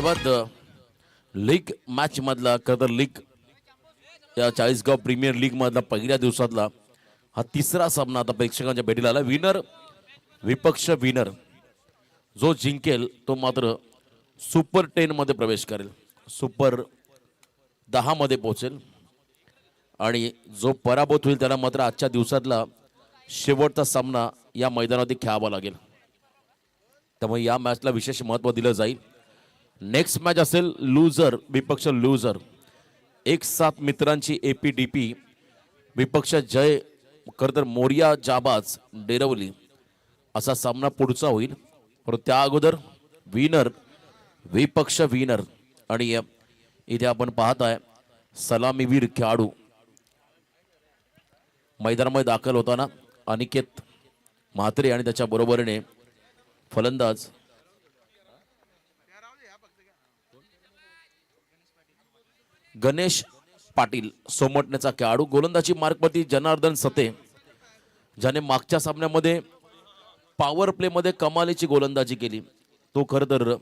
धन्यवाद. League match मधला खरं तर लीग या चाळीसगाव प्रीमियर लीग मधला पहिल्या दिवसातला हा तिसरा सामना आता प्रेक्षकांच्या भेटीला आला. विनर विपक्ष विनर जो जिंकेल तो मात्र सुपर 10 मध्ये प्रवेश करेल, सुपर 10 मध्ये पोहोचेल आणि जो पराभूत होईल त्याला मात्र आजच्या दिवसातला शेवटचा सामना या मैदानावरती खेळावा लागेल. त्यामुळे या मॅचला विशेष महत्त्व दिलं जाईल. नेक्स्ट मॅच असेल लूजर विपक्ष लूजर, एक सात मित्रांची एपीडीपी विपक्ष जय खरं तर मोरिया जाबाज डेरवली असा सामना पुढचा होईल. परंतु त्या अगोदर विनर विपक्ष विनर आणि इथे आपण पाहत आहे सलामीवीर खेळाडू मैदानामध्ये दाखल होताना अनिकेत म्हात्रे आणि त्याच्या बरोबरीने फलंदाज गणेश पाटील सोमटण्याचा खेळाडू. गोलंदाजी मार्कवरती जनार्दन सते ज्याने मागच्या सामन्यामध्ये पॉवर प्ले मध्ये कमालीची गोलंदाजी केली, तो खरं तर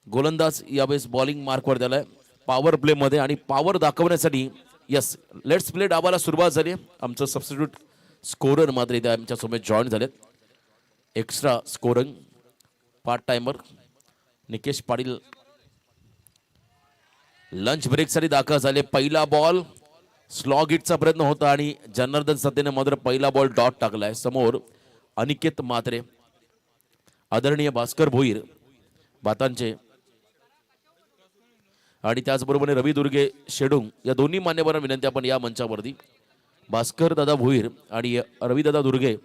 गोलंदाज यावेळेस बॉलिंग मार्कवर दिलाय पॉवर प्ले मध्ये आणि पॉवर दाखवण्यासाठी. यस, लेट्स प्ले डावाला सुरुवात झाली. आमचं सबस्टिट्यूट स्कोरर मात्र इथे आमच्या समोर जॉईन झालेत. Extra scoring part timer Nikesh Patil lunch ब्रेकसाठी दाखल झाले. पहिला बॉल स्लॉग हिटचा प्रयत्न होता आणि जनार्दन सतेने मात्र पहिला बॉल डॉट टाकलाय. समोर अनिकेत म्हात्रे, आदरणीय भास्कर भोईर बातांचे आणि त्याचबरोबर रवी दुर्गे शेडुंग या दोन्ही मान्यवरांना विनंती आपण या मंचावरती. भास्कर दादा भोईर आणि रवी दादा दुर्गे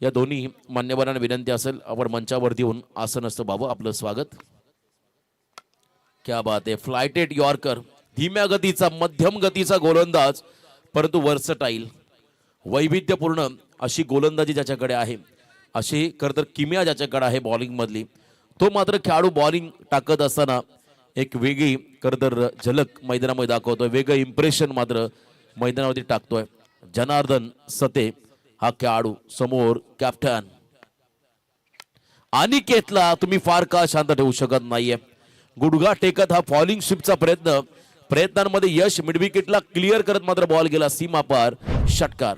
या दोन्ही मान्यवरांना विनंती असेल आपण मंचावरती येऊन आसनस्थ व्हावं. आपलं स्वागत. क्या बात आहे. फ्लायटेड यॉर्कर, धीम्या गतीचा मध्यम गतीचा गोलंदाज परंतु वर्सटाईल वैविध्यपूर्ण अशी गोलंदाजी ज्याच्याकडे आहे, अशी खरं तर किमया ज्याच्याकडे आहे बॉलिंग मधली, तो मात्र खेळाडू बॉलिंग टाकत असताना एक वेगळी खरं तर झलक मैदानामध्ये दाखवतोय, वेगळं इम्प्रेशन मात्र मैदानावरती टाकतोय. जनार्दन सते हा खेळाडू. समोर कॅप्टन अनिकेतला तुम्ही फार काळ शांत ठेवू शकत नाहीये. गुडघा टेकत हा फॉलिंग स्वीपचा प्रयत्नांमध्ये यश मिड विकेटला क्लिअर करत मात्र बॉल गेला सीमा पार. षटकार.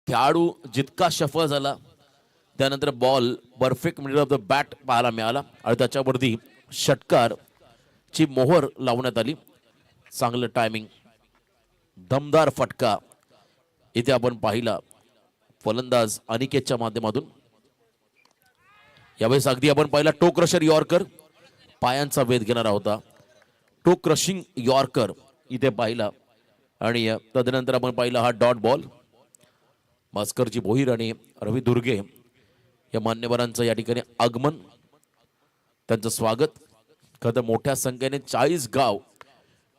खेळाडू जितका सफल झाला त्यानंतर ball perfect middle of the bat पाहायला मिळाला आणि त्याच्यावरती षटकार ची मोहर लावण्यात आली. चांगलं टायमिंग, दमदार फटका इथे आपण पाहिला फलंदाज अनिकेतच्या माध्यमातून. यावेळेस अगदी आपण पाहिला टो क्रशर यॉर्कर, पायांचा वेध घेणारा होता. टो क्रशिंग यॉर्कर इथे पाहिला आणि तदनंतर आपण पाहिला हा डॉट बॉल. भास्करजी भोईर आणि रवी दुर्गे या मान्यवरांचं या ठिकाणी आगमन, त्यांचं स्वागत. खरं मोठ्या संख्येने 40 गाव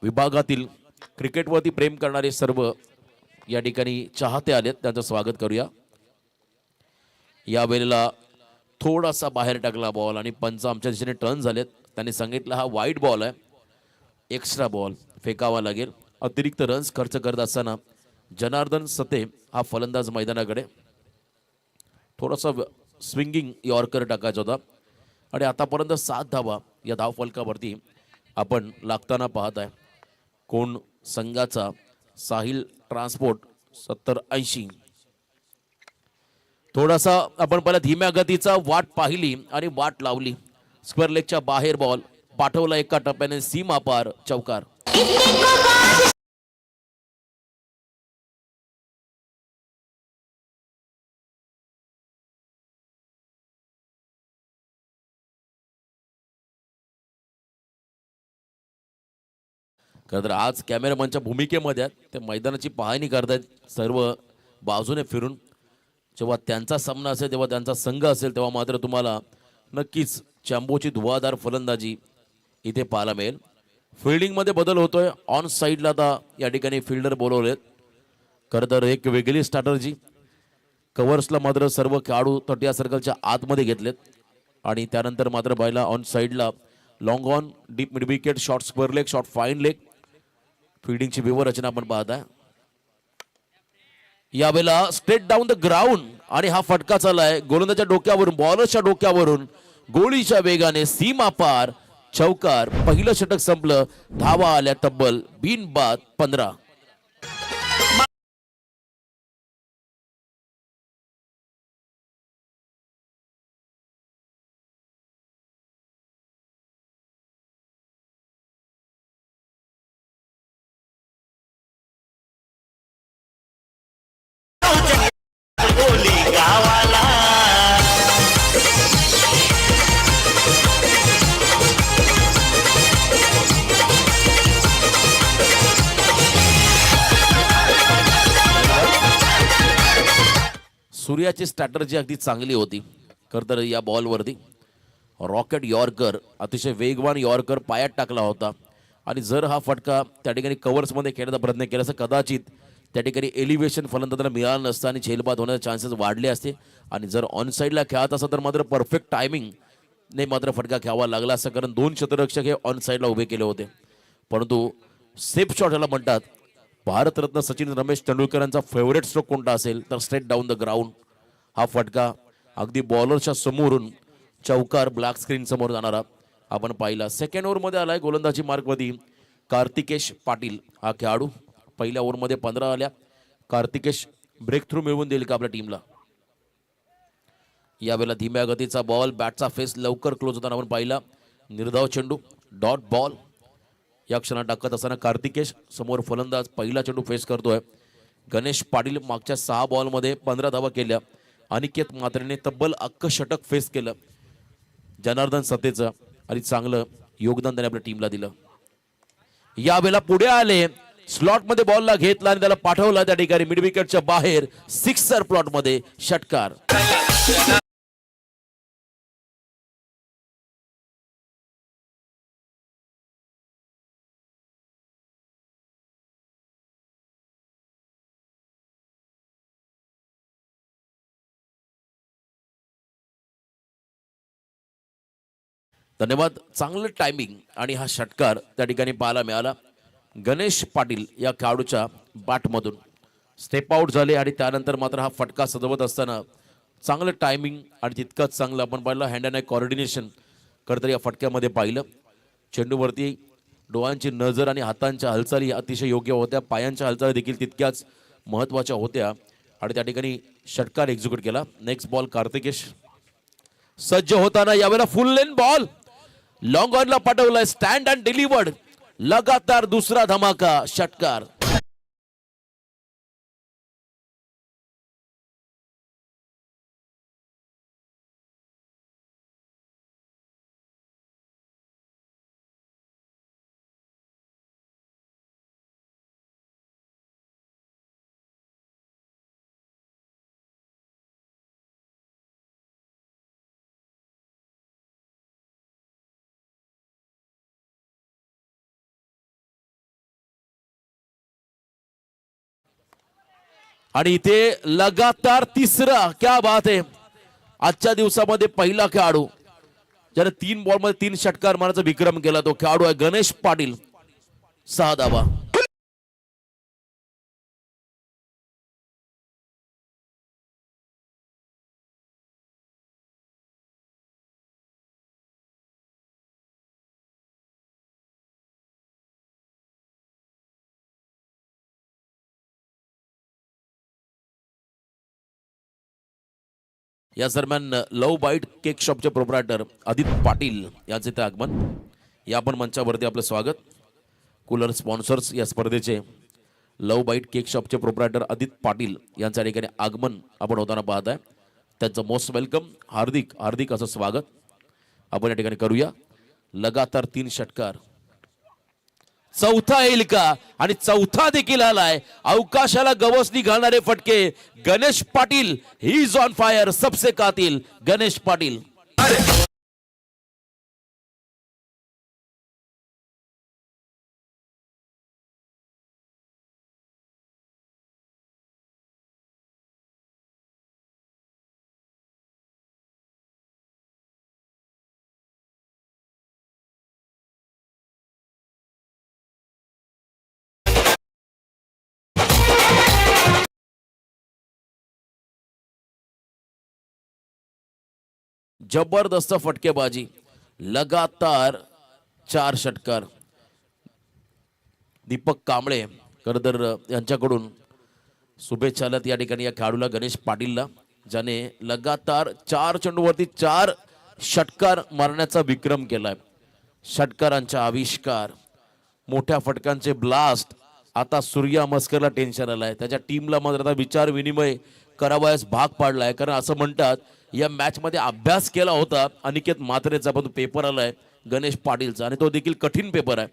विभागातील क्रिकेटवरती प्रेम करणारे सर्व या ठिकाणी चाहते आलेत, त्यांचं स्वागत करूया. या वेळेला थोडासा बाहेर टाकला बॉल आणि पंच आमच्या दिशेने टर्न झालेत. त्यांनी सांगितलं हा वाईट बॉल आहे, एक्स्ट्रा बॉल फेकावा लागेल. अतिरिक्त रन्स खर्च करत असताना जनार्दन सते हा फलंदाज मैदानाकडे थोडासा स्विंगिंग यॉर्कर टाकायचा होता आणि आतापर्यंत 7 धावा या धावफलकावरती आपण लागताना पाहत आहे. कोण संघाचा साहिल ट्रान्सपोर्ट 70-80. थोडासा आपण पहिला धीम्या गतीचा वाट पाहिली आणि वाट लावली. स्क्वेअर लेगच्या बाहेर बॉल पाठवला एका टप्प्याने सीमा पार. चौकार. खरं तर आज कॅमेरामॅनच्या भूमिकेमध्ये आहेत, ते मैदानाची पाहणी करतायत सर्व बाजूने फिरून. जेव्हा त्यांचा सामना असेल, तेव्हा त्यांचा संघ असेल, तेव्हा मात्र तुम्हाला नक्कीच चॅम्बोची धुवाधार फलंदाजी इथे पाहायला मिळेल. फिल्डिंगमध्ये बदल होतोय. ऑन साईडला आता या ठिकाणी फिल्डर बोलवलेत. खरं तर एक वेगळी स्ट्रॅटर्जी कव्हर्सला मात्र सर्व खेळाडू 30 सर्कलच्या आतमध्ये घेतलेत आणि त्यानंतर मात्र पाहिला ऑन साईडला long on deep mid wicket short square leg short fine leg फिल्डिंगची व्यवस्था रचना आपण पाहताय. यावेळेला स्ट्रेट डाऊन द ग्राउंड आणि हा फटका चाललाय गोलंदाच्या डोक्यावरून बॉलरच्या डोक्यावरून गोळीच्या वेगाने सीमा पार चौकार. पहिलं षटक संपलं. धावा आल्या तब्बल बिनबाद 15. सूर्याची स्ट्रॅटर्जी अगदी चांगली होती खरं तर या बॉलवरती. रॉकेट यॉर्कर अतिशय वेगवान यॉर्कर पायात टाकला होता आणि जर हा फटका त्या ठिकाणी कव्हर्समध्ये खेळण्याचा प्रयत्न केला असता कदाचित त्या ठिकाणी एलिव्हेशन फलंदाजांना मिळालं नसतं आणि झेलबाद होण्याचे चान्सेस वाढले असते. आणि जर ऑन साईडला खेळत असता तर मात्र परफेक्ट टायमिंगने मात्र फटका खेळावा लागला असता कारण 2 क्षेत्ररक्षक हे ऑन साईडला उभे केले होते. परंतु सेफ शॉट याला म्हणतात. भारतरत्न सचिन रमेश तेंडुलकरांचा फेवरेट स्ट्रोक कोणता असेल तर स्ट्रेट डाऊन द ग्राउंड. हा फटका अगदी बॉलरच्या समोरून चौकार ब्लॅक स्क्रीन समोर जाणारा आपण पाहिला. सेकंड ओव्हरमध्ये आलाय गोलंदाजी मार्कमध्ये कार्तिकेश पाटील हा खेळाडू. पहिल्या ओव्हरमध्ये 15 आल्या. कार्तिकेश ब्रेक थ्रू मिळवून देईल का आपल्या टीमला. यावेळेला धीम्या गतीचा बॉल बॅटचा फेस लवकर क्लोज होताना आपण पाहिला. निर्धाव चेंडू डॉट बॉल. या क्षणात टाकत असताना कार्तिकेश समोर फलंदाज पहिला चेंडू फेस करतोय. गणेश पाटील मागच्या 6 बॉलमध्ये 15 धावा केल्या. अनिकेत म्हात्रेने तब्बल 11 षटक फेस केलं. जनार्दन सतेचं आणि चांगलं योगदान त्याने आपल्या टीमला दिलं. यावेळेला पुढे आले स्लॉटमध्ये बॉलला घेतला आणि त्याला पाठवला त्या ठिकाणी मिड विकेटच्या बाहेर सिक्सर प्लॉटमध्ये षटकार. धन्यवाद. चांगलं टायमिंग आणि हा षटकार त्या ठिकाणी पाहायला मिळाला. गणेश पाटील या खेळाडूच्या बॅटमधून स्टेप आउट झाले आणि त्यानंतर मात्र हा फटका सजवत असताना चांगलं टायमिंग आणि तितकंच चांगलं आपण पाहिलं हँड अँड आय कोऑर्डिनेशन करता या फटक्यामध्ये पाहिलं. चेंडूवरती डोळ्यांची नजर आणि हातांच्या हालचाली अतिशय योग्य होत्या. पायांच्या हालचाली देखील तितक्याच महत्त्वाच्या होत्या आणि त्या ठिकाणी षटकार एक्झिक्यूट केला. नेक्स्ट बॉल कार्तिकेश सज्ज होताना यावेळेला फुल लेन बॉल लॉंग ऑनला पाठवलाय. Stand and delivered. लगातार दुसरा धमाका षटकार. आणि इथे लगातार तिसरा. क्या बात आहे. आजच्या दिवसामध्ये पहिला खेळाडू ज्याने 3 बॉलमध्ये 3 षटकार मारण्याचा विक्रम केला तो खेळाडू आहे गणेश पाटील. 6 धावा. या दरम्यान लव बाईट केक शॉपचे प्रोप्रायटर आदित्य पाटील यांचे ते आगमन. या पण मंचावरती आपलं स्वागत. कूलर स्पॉन्सर्स या स्पर्धेचे लव बाईट केक शॉपचे प्रोप्रायटर आदित्य पाटील यांच्या ठिकाणी आगमन आपण होताना पाहत आहे. त्यांचं मोस्ट वेलकम हार्दिक हार्दिक असं स्वागत आपण या ठिकाणी करूया. लगातार 3 षटकार. चौथा येईल का आणि चौथा देखील आलाय. अवकाशाला गवसणी घालणारे फटके Ganesh Patil. He is on fire. सबसे कातिल गणेश पाटील. जबरदस्त फटकेबाजी, लगातार 4 षटकार. दीपक कांबळे खरं यांच्याकडून शुभेच्छा या ठिकाणी या खेळाडूला गणेश पाटीलला, ज्याने लगातार 4 चेंडूवरती 4 षटकार मारण्याचा विक्रम केलाय. षटकारांचा आविष्कार, मोठ्या फटकांचे ब्लास्ट. आता सूर्या मस्करला टेन्शन आलंय, त्याच्या टीमला मात्र आता विचार विनिमय करावयास भाग पाडलाय. कारण असं म्हणतात या मॅच मध्ये अभ्यास केला होता अनिकेत म्हात्रेचा, पण पेपर आलाय गणेश पाटीलचा आणि तो देखील कठीण पेपर आहे.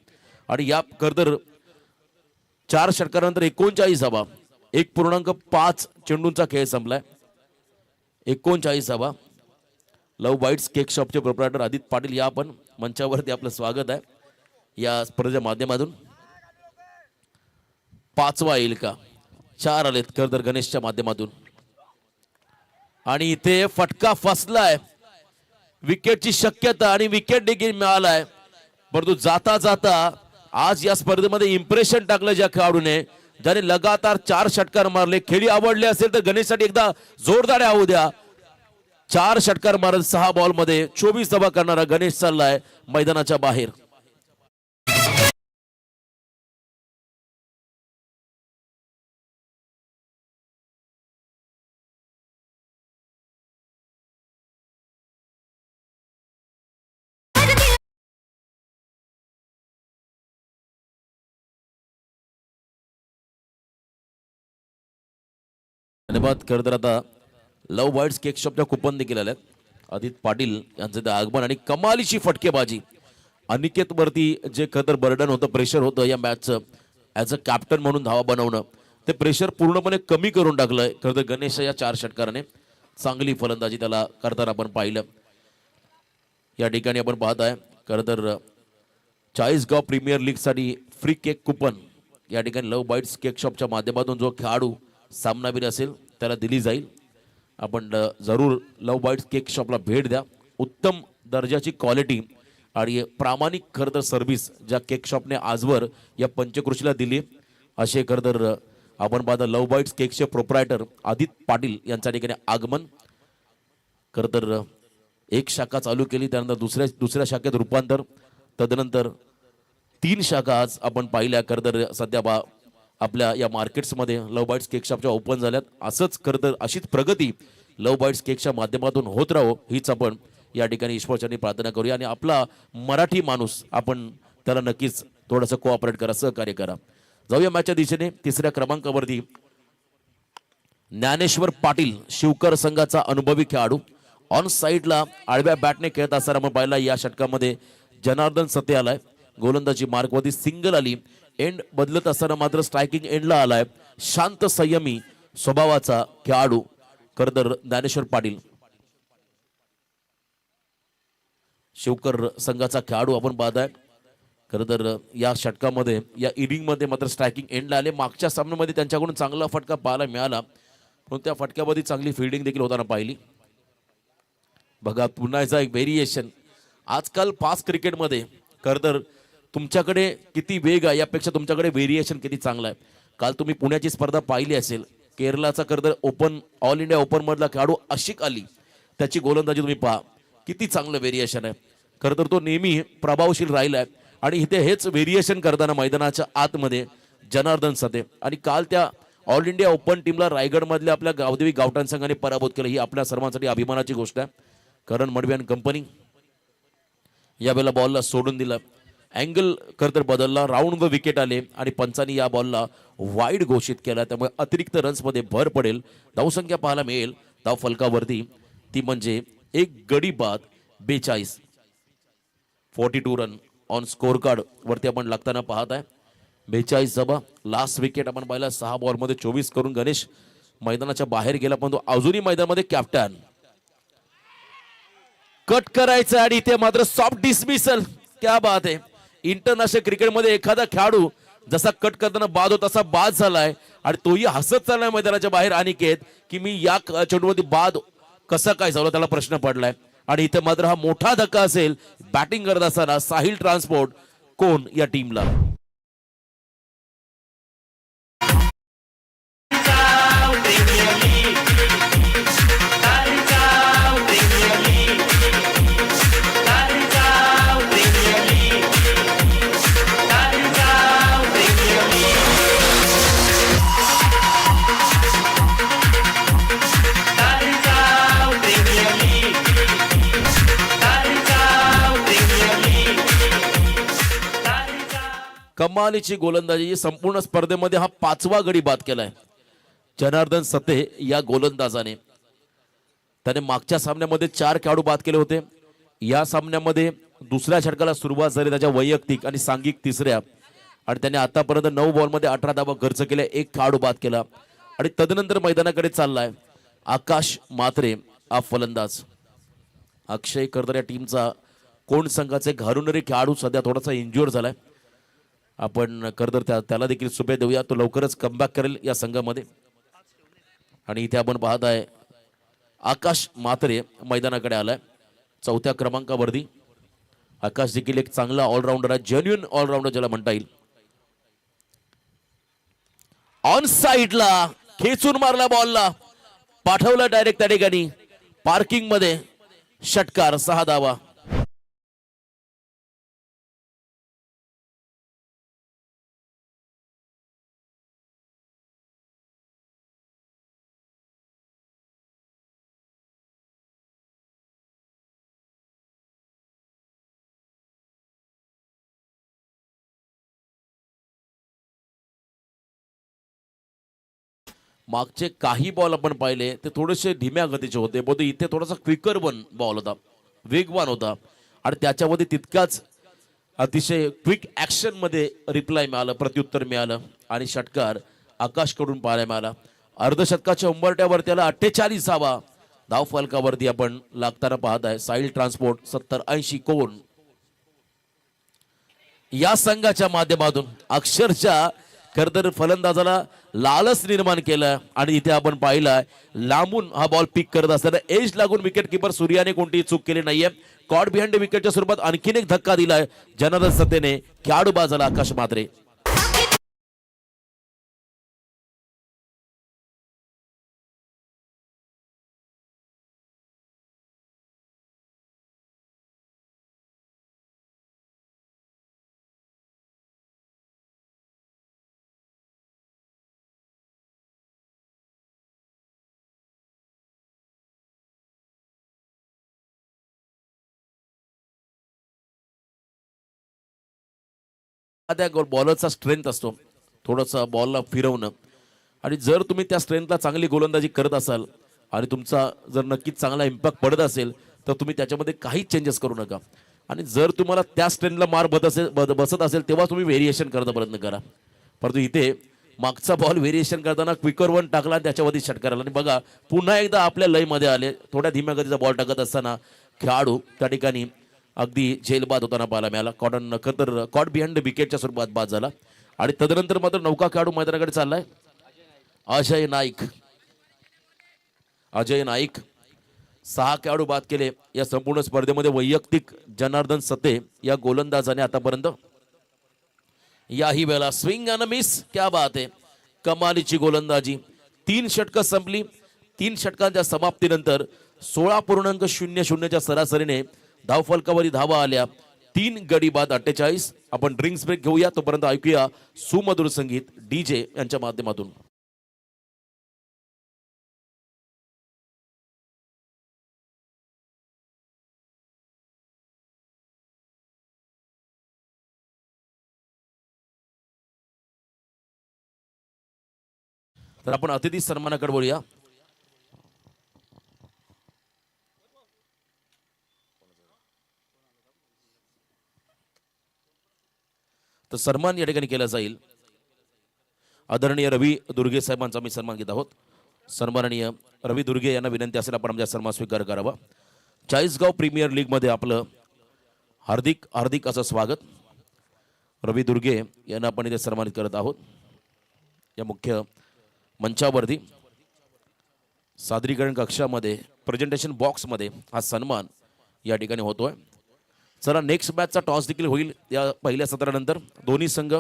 आणि या खरतर 4 षटकारानंतर 39 धावा, 1.5 चेंडूंचा खेळ संपलाय. 39 धावा. लव बाईट्स केक शॉपचे प्रोप्रायटर आदित्य पाटील या आपण मंचावरती आपलं स्वागत आहे या स्पर्धेच्या माध्यमातून. 5वा येईल का? 4 आलेत खरतर गणेशच्या माध्यमातून. आणि इथे फटका फसलाय, विकेटची शक्यता आणि विकेट देखील मिळालाय. परंतु जाता जाता आज या स्पर्धेमध्ये इम्प्रेशन टाकलं ज्या खेळाडूने, ज्याने लगातार 4 षटकार मारले. खेळी आवडली असेल तर गणेशसाठी एकदा जोरदार होऊ द्या. 4 षटकार मारत 6 बॉल मध्ये 24 धावा करणारा गणेश चाललाय मैदानाच्या बाहेर. धन्यवाद. खरं तर आता लव बाईट्स केक शॉपच्या कुपन देखील आल्यात. आदित्य पाटील यांचं ते आगमन आणि कमालीची फटकेबाजी. अनिकेत वरती जे खरं तर बर्डन होतं, प्रेशर होतं या मॅचचं, ॲज अ कॅप्टन म्हणून धावा बनवणं, ते प्रेशर पूर्णपणे कमी करून टाकलंय खरं तर गणेश या 4 षटकाराने. चांगली फलंदाजी त्याला करताना आपण पाहिलं. या ठिकाणी आपण पाहत आहे खरं तर चाळीसगाव प्रीमियर लीग साठी फ्री केक कुपन या ठिकाणी लव बाईट्स केक शॉपच्या माध्यमातून जो खेळाडू सामनावीर असेल त्याला दिली जाईल. आपण जरूर लव बाईट्स केक शॉपला भेट द्या. उत्तम दर्जाची क्वालिटी आणि प्रामाणिक खरं तर सर्व्हिस ज्या केक शॉपने आजवर या पंचकृषीला दिली, असे खरं तर आपण पाहता लव बाईट्स केकचे प्रोप्रायटर आदित्य पाटील यांच्या ठिकाणी आगमन. खरं तर एक शाखा चालू केली, त्यानंतर दुसऱ्या शाखेत रूपांतर, तदनंतर 3 शाखा आज आपण पाहिल्या. खरं तर सध्या आपल्या या मार्केट्समध्ये लव बाईट्स केक शॉपच्या ओपन झाल्यात. असंच खरं तर अशीच प्रगती लव बाईट्स केकच्या माध्यमातून होत राहो हीच आपण या ठिकाणी ईश्वरचरणी प्रार्थना करूया. आणि आपला मराठी माणूस आपण त्याला नक्कीच थोडंसं कोऑपरेट करा, सहकार्य करा. जाऊया मॅचच्या दिशेने. 3ऱ्या क्रमांकावरती ज्ञानेश्वर पाटील शिवकर संघाचा अनुभवी खेळाडू. ऑन साईडला आडव्या बॅटने खेळत असताना आपण पाहिला या षटकामध्ये जनार्दन सते आलाय. गोलंदाजी मार्कवरती सिंगल आली. एंड बदलत असताना मात्र स्ट्रायकिंग एंडला आलाय शांत संयमी स्वभावाचा खेळाडू खरं तर ज्ञानेश्वर पाटील. शिवकर संघाचा खेळाडू आपण पाहताय. खरं तर या षटकामध्ये या इनिंग मध्ये मात्र स्ट्रायकिंग एंडला आले. मागच्या सामन्यामध्ये त्यांच्याकडून चांगला फटका पाहायला मिळाला, पण त्या फटक्यामध्ये चांगली फिल्डिंग देखील होताना पाहिली. बघा पुन्हा एक व्हेरिएशन. आजकाल फास्ट क्रिकेटमध्ये खरं तर तुमच्याकडे किती वेग आहे यापेक्षा तुमच्याकडे व्हेरिएशन किती चांगला आहे. काल तुम्ही पुण्याची स्पर्धा पाहिली असेल. केरळाचा खरं तर ओपन ऑल इंडिया ओपन मधला खेळाडू आशिक अली, त्याची गोलंदाजी तुम्ही पहा, किती चांगलं व्हेरिएशन आहे. खरं तर तो नेहमी प्रभावशील राहिलाय आणि इथे हेच व्हेरिएशन करताना मैदानाच्या आतमध्ये जनार्दन सते. आणि काल त्या ऑल इंडिया ओपन टीमला रायगड मधल्या आपल्या गावदेवी गावठाण संघाने पराभूत केलं. ही आपल्या सर्वांसाठी अभिमानाची गोष्ट आहे. करण मडवी आणि कंपनी यावेळेला बॉलला सोडून दिलं. अँगल खरं तर बदलला, राऊंड व विकेट आले आणि पंचांनी या बॉलला वाईड घोषित केला. त्यामुळे अतिरिक्त रन्समध्ये भर पडेल. धावसंख्या पाहायला मिळेल धाव फलकावरती, ती म्हणजे एक गडी बाद 42. 42 रन ऑन स्कोर कार्ड वरती आपण लागताना पाहत आहे. 42 धावा. लास्ट विकेट आपण पाहिला 6 बॉलमध्ये 24 करून गणेश मैदानाच्या बाहेर गेला, पण तो अजूनही मैदानामध्ये कॅप्टन. कट करायचं आणि इथे मात्र सॉफ्ट डिसमिसल. क्या बात आहे. इंटरनॅशनल क्रिकेटमध्ये एखादा खेळाडू जसा कट करताना बाद होता तसा बाद झालाय आणि तोही हसत चाललाय मैदानाच्या बाहेर. अनिकेत की मी या चेंडूवरती बाद कसा काय झाला त्याला प्रश्न पडलाय. आणि इथे मात्र हा मोठा धक्का असेल बॅटिंग करत असताना साहिल ट्रान्सपोर्ट कोण या टीमला. कमालीची गोलंदाजी, संपूर्ण स्पर्धेमध्ये हा 5वा गडी बाद केलाय जनार्दन सते या गोलंदाजाने. त्याने मागच्या सामन्यामध्ये 4 खेळाडू बाद केले होते. या सामन्यामध्ये दुसऱ्या षटकाला सुरुवात झाली त्याच्या वैयक्तिक आणि सांघिक तिसऱ्या, आणि त्याने आतापर्यंत 9 बॉलमध्ये 18 धावा खर्च केल्या, 1 खेळाडू बाद केला. आणि तदनंतर मैदानाकडे चाललाय आकाश मात्रे हा फलंदाज. अक्षय करदर या टीमचा कोण संघाचे घालूनरी खेळाडू सध्या थोडासा इंज्युअर झालाय. आपण करदर त्याला देखील शुभे देऊया, तो लवकरच कमबॅक करेल या संघामध्ये. आणि इथे आपण पाहत आहे आकाश मात्रे मैदानाकडे आलाय 4थ्या क्रमांकावरती. आकाश देखील एक चांगला ऑलराऊंडर आहे, जेन्युइन ऑलराऊंडर ज्याला म्हणता येईल. ऑन साइडला खेचून मारला बॉलला, पाठवलं डायरेक्ट त्या ठिकाणी पार्किंग मध्ये. षटकार, 6 धावा. मागचे काही बॉल आपण पाहिले ते थोडेसे धीम्या गतीचे होते, बहुतेक इथे थोडासा क्विकर बॉल होता, वेगवान होता, आणि त्याच्यामध्ये तितकाच अतिशय क्विक ऍक्शन मध्ये रिप्लाय मिळालं, प्रत्युत्तर मिळालं, आणि षटकार आकाशकडून पाहायला मिळाला. अर्धशतकाच्या उंबरट्यावर त्याला 48 धावा धाव फलकावरती आपण लागताना पाहत आहे. साईल ट्रान्सपोर्ट 70-80 कोण या संघाच्या माध्यमातून अक्षरशः करदर फलंदाजाला लालच निर्माण केलं. आणि इथे आपण पाहिलं लांबून हा बॉल पिक करत असताना एज लागून विकेट किपर सूर्याने कोणतीही चूक केली नाहीये. कॉट बिहाइंड विकेटच्या स्वरूपात आणखीन एक धक्का दिलाय जनार्दन सतेने, खेळाडू बाद झाला आकाश मात्रे. त्या बॉलरचा स्ट्रेंथ असतो थोडंसं बॉलला फिरवणं, आणि जर तुम्ही त्या स्ट्रेंथला चांगली गोलंदाजी करत असाल आणि तुमचा जर नक्कीच चांगला इम्पॅक्ट पडत असेल तर तुम्ही त्याच्यामध्ये काहीच चेंजेस करू नका. आणि जर तुम्हाला त्या स्ट्रेंथला मार बसत असेल तेव्हा तुम्ही व्हेरिएशन करता प्रयत्न करा. परंतु इथे मागचा बॉल व्हेरिएशन करताना क्विकर वन टाकला आणि त्याच्यावरती षटकार आला. आणि बघा पुन्हा एकदा आपल्या लयमध्ये आले, थोड्या धीम्या गतीचा बॉल टाकत असताना खेळाडू त्या ठिकाणी अगदी झेलबाद होताना पाहायला मिळाला. कॉट बिहाइंड विकेटच्या स्वरूपात बाद झाला. आणि तदनंतर मात्र नौका खेळाडू मैदानाकडे चाललाय अजय नाईक. अजय नाईक 6 खेळाडू बाद केले या संपूर्ण स्पर्धेमध्ये. वैयक्तिक जनार्दन सते या गोलंदाजाने आतापर्यंत याही वेळेला स्विंग अँड मिस, क्या बात आहे, कमालीची गोलंदाजी. 3 षटकं संपली. 3 षटकांच्या समाप्तीनंतर 16.00च्या सरासरीने धावफलकावरी धावा आल्या. 3 गडी बाद 48. आपण ड्रिंक्स ब्रेक घेऊया, तोपर्यंत ऐकूया सुमधुर संगीत डीजे यांच्या माध्यमातून. तर आपण अतिथी सन्मानाकडे बोलूया. तर सन्मान या ठिकाणी केला जाईल. आदरणीय रवी दुर्गे साहेबांचा आम्ही सन्मान घेत आहोत. सन्माननीय रवी दुर्गे यांना विनंती असेल आपण आमचा सन्मान स्वीकार करावा. चाळीसगाव प्रीमियर लीग मध्ये आपलं हार्दिक हार्दिक असं स्वागत. रवी दुर्गे यांना आपण इथे सन्मानित करत आहोत. या मुख्य मंचावरती सादरीकरण कक्षामध्ये प्रेझेंटेशन बॉक्समध्ये हा सन्मान या ठिकाणी होतोय. चला नेक्स्ट मॅचचा टॉस देखील होईल या पहिल्या सत्रानंतर. दोन्ही संघ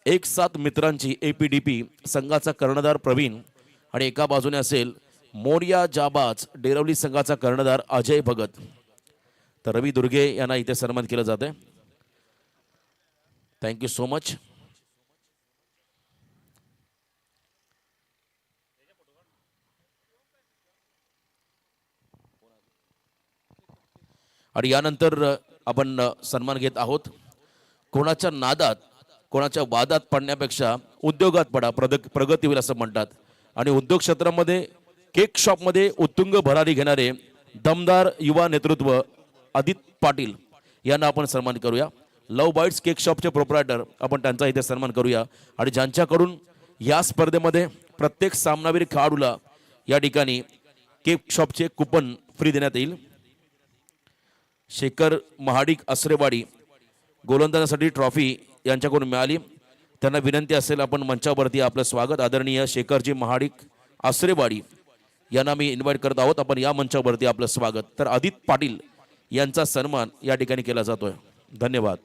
1-7 मित्रांची APDP संघाचा कर्णधार प्रवीण आणि एका बाजूने असेल मोरिया जाबाज डेरवली संघाचा कर्णधार अजय भगत. तर रवी दुर्गे यांना इथे सन्मान केलं जाते. Thank you so much. आणि यानंतर आपण सन्मान घेत आहोत कोणाच्या नादात कोणाच्या वादात पडण्यापेक्षा उद्योगात पडा, प्रगती होईल असं म्हणतात. आणि उद्योग क्षेत्रामध्ये केक शॉपमध्ये उत्तुंग भरारी घेणारे दमदार युवा नेतृत्व आदित्य पाटील यांना आपण सन्मान करूया. लव बाईट्स केक शॉपचे प्रोप्रायटर आपण त्यांचा इथे सन्मान करूया. आणि ज्यांच्याकडून या स्पर्धेमध्ये प्रत्येक सामनावीर खेळाडूला या ठिकाणी केक शॉपचे कुपन फ्री देण्यात येईल. शेखर महाडिक आसरेवाडी गोलंदाजासाठी ट्रॉफी यांच्याकडून मिळाली. त्यांना विनंती असेल आपण मंचावरती आपलं स्वागत. आदरणीय शेखरजी महाडिक आसरेवाडी यांना मी इन्व्हाइट करत आहोत. आपण या मंचावरती आपलं स्वागत. तर आदित्य पाटील यांचा सन्मान या ठिकाणी केला जातोय. धन्यवाद.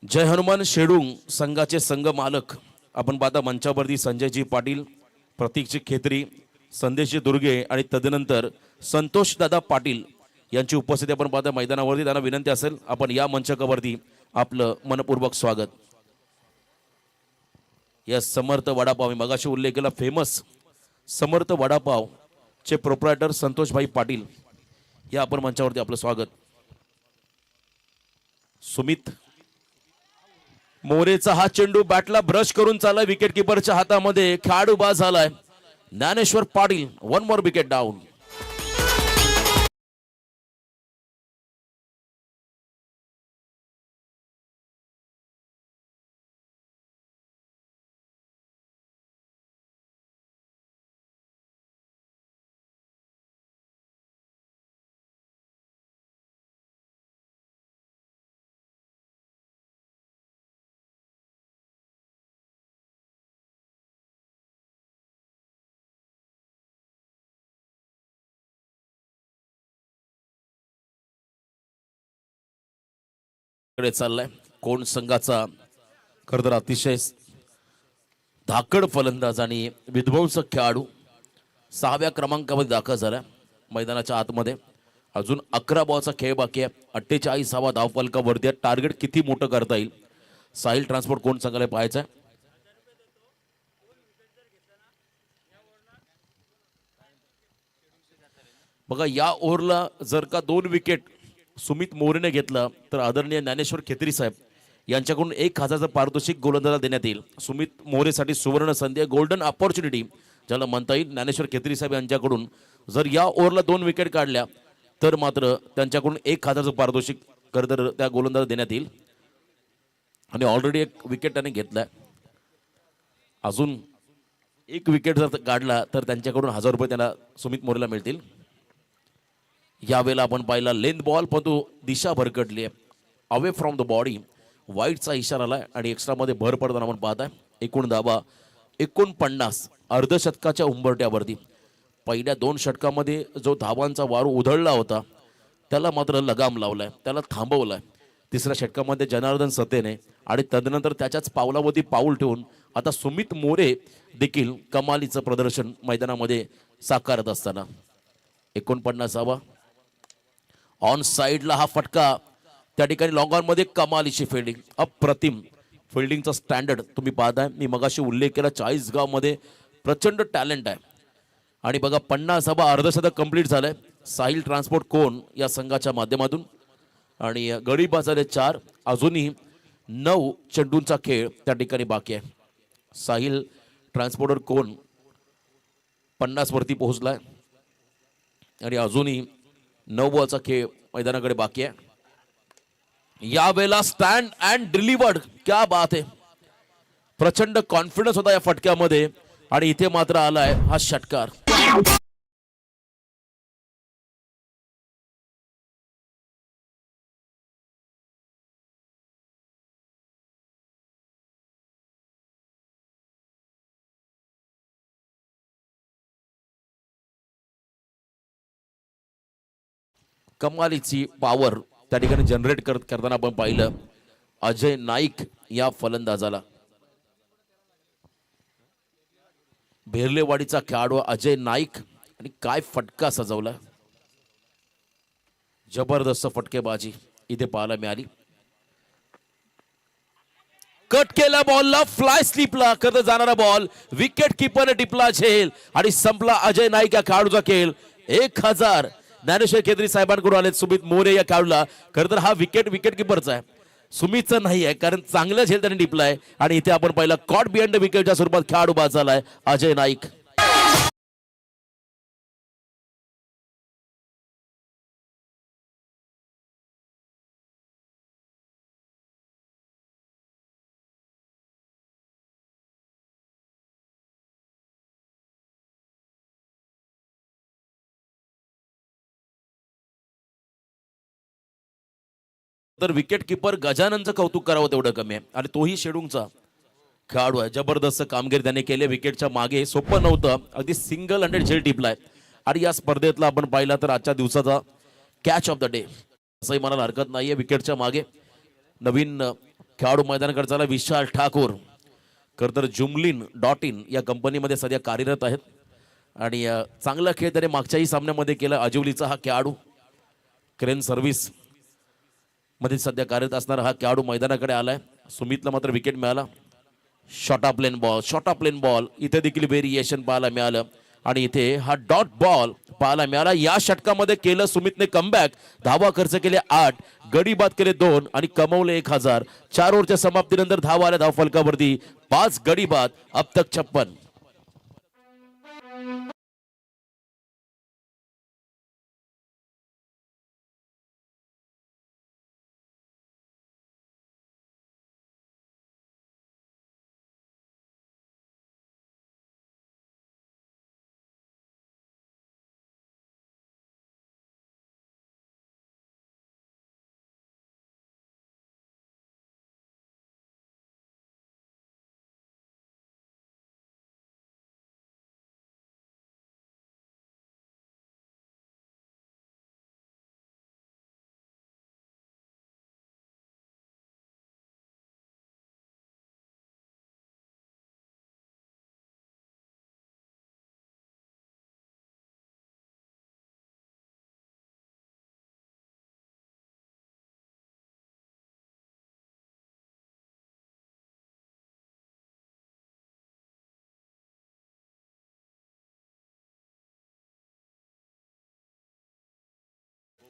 जय हनुमान शेडुंग संघाचे संघ मालक आपण पाहता मंचावरती संजयजी पाटील, प्रतीकजी खेत्री, संदेशजी दुर्गे आणि तदनंतर संतोष दादा पाटील यांची उपस्थिती आपण पाहता मैदानावरती. त्यांना विनंती असेल आपण या मंचकावरती आपलं मनपूर्वक स्वागत. या समर्थ वडापाव मी मगाशी उल्लेख केला, फेमस समर्थ वडापाव चे प्रोप्रायटर संतोषभाई पाटील या आपण मंचावरती आपलं स्वागत. सुमित मोरेचा हा चेंडू बॅटला ब्रश करून चालला विकेट किपरच्या हातामध्ये. खेळाडू बाद झालाय. Dnyaneshwar Patil, one more wicket down. कडे चाललाय कोण संघाचा खरं तर अतिशय धाकड फलंदाज आणि विध्वंसक खेळाडू 6व्या क्रमांकामध्ये दाखल झाला मैदानाच्या आतमध्ये. अजून 11 बॉलचा खेळ बाकी आहे. 48वा धावफलकावरती टार्गेट किती मोठं करता येईल साहिल ट्रान्सपोर्ट कोण संघाला पाहायचं आहे. बघा या ओव्हरला जर का 2 विकेट सुमित मोरेने घेतला तर आदरणीय ज्ञानेश्वर खेत्री साहेब यांच्याकडून 1000चं पारितोषिक गोलंदाजाला देण्यात येईल. सुमित मोरेसाठी सुवर्ण संधी, गोल्डन ऑपॉर्च्युनिटी ज्याला म्हणता येईल. ज्ञानेश्वर खेत्री साहेब यांच्याकडून जर या ओव्हरला 2 विकेट काढल्या तर मात्र त्यांच्याकडून 1000चं पारितोषिक तर त्या गोलंदाजाला देण्यात येईल. आणि ऑलरेडी 1 विकेट त्याने घेतलाय. अजून 1 विकेट जर काढला तर त्यांच्याकडून 1000 रुपये त्यांना सुमित मोरेला मिळतील. यावेळेला आपण पाहिला लेंथ बॉल पण तो दिशा भरकटली आहे, अवे फ्रॉम द बॉडी. वाईटचा इशारा आलाय आणि एक्स्ट्रामध्ये भर पडताना आपण पाहताय. एकूण धावा 49 अर्धशतकाच्या उंबरट्यावरती. पहिल्या 2 षटकामध्ये जो धावांचा वारू उधळला होता त्याला मात्र लगाम लावलाय, त्याला थांबवलाय. 3ऱ्या षटकामध्ये जनार्दन सतेने आणि तदनंतर त्याच्याच पावलावरती पाऊल ठेवून आता सुमित मोरे देखील कमालीचं प्रदर्शन मैदानामध्ये साकारत असताना 49वा ऑन साइडला हा फटका. त्या ठिकाणी लॉंग ऑन मध्ये कमालीची फिल्डिंग, अप्रतिम फिल्डिंगचा स्टँडर्ड तुम्ही पाहताय. मी मगाशी उल्लेख केला 40 मध्ये प्रचंड टॅलेंट आहे. आणि बघा 50वा अर्धशतक कंप्लीट झालंय साहिल ट्रान्सपोर्ट कोण या संघाच्या माध्यमातून. आणि गडी बाजारे 4, अजूनही 9 चेंडूंचा खेळ त्या ठिकाणी बाकी आहे. साहिल ट्रान्सपोर्टर कोण 50 वरती पोहोचलाय आणि अजूनही 9 बॉलचा खेळ मैदानाकडे बाकी आहे. यावेळेला स्टँड अँड डिलिव्हर्ड, क्या बात आहे. प्रचंड कॉन्फिडन्स होता या फटक्यामध्ये आणि इथे मात्र आलाय हा षटकार. कमालीची पॉवर त्या ठिकाणी जनरेट करताना आपण पाहिलं अजय नाईक या फलंदाजाला. भेरलेवाडीचा खेळाडू अजय नाईक आणि काय फटका सजवला. जबरदस्त फटकेबाजी इथे पाहायला मिळाली. कट केला बॉलला, फ्लाय स्लिपला करत जाणारा बॉल विकेट किपरने टिपला झेल आणि संपला अजय नाईक या खेळाडूचा खेळ. 1000 ज्ञानेश्वर खेत्री साहेबांकडून आले सुमित मोरे या खेळाडूला. खरं तर हा विकेट किपरचा आहे, सुमितचं नाही आहे, कारण चांगला झेल त्याने टिपलाय. आणि इथे आपण पहिला कॉट बिहाइंड द विकेटच्या स्वरूपात खेळाडू बाद झालाय अजय नाईक. तर विकेट किपर गजाननचं कौतुक करावं तेवढं कमी आहे, आणि तोही शेडूंगचा खेळाडू आहे. जबरदस्त कामगिरी त्याने केली विकेटच्या मागे, सोपं नव्हतं, अगदी सिंगल हँडेड झेल टिपलाय. आणि या स्पर्धेतला आपण पाहिला तर आजच्या दिवसाचा कॅच ऑफ द डे असंही म्हणायला हरकत नाहीये. विकेटच्या मागे नवीन खेळाडू मैदानाकडे झाला विशाल ठाकूर. खरं तर जुमलिन.in या कंपनीमध्ये सध्या कार्यरत आहेत आणि चांगला खेळ त्याने मागच्याही सामन्यामध्ये केला. अजिवलीचा हा खेळाडू क्रेन सर्व्हिस मध्ये सध्या कार्यरत असणारा हा खेळाडू मैदानाकडे आलाय. सुमितला मात्र विकेट मिळाला. शॉर्ट ऑफ प्लेन बॉल इथे देखील व्हेरिएशन पाहायला मिळालं आणि इथे हा डॉट बॉल पाहायला मिळाला. या षटकामध्ये केलं सुमितने कमबॅक. धावा खर्च केले 8, गडी बाद केले 2 आणि कमवले 1000. 4 ओव्हरच्या समाप्तीनंतर धावा आल्या धाव फलकावरती 5 गडी बाद, अब तक 56.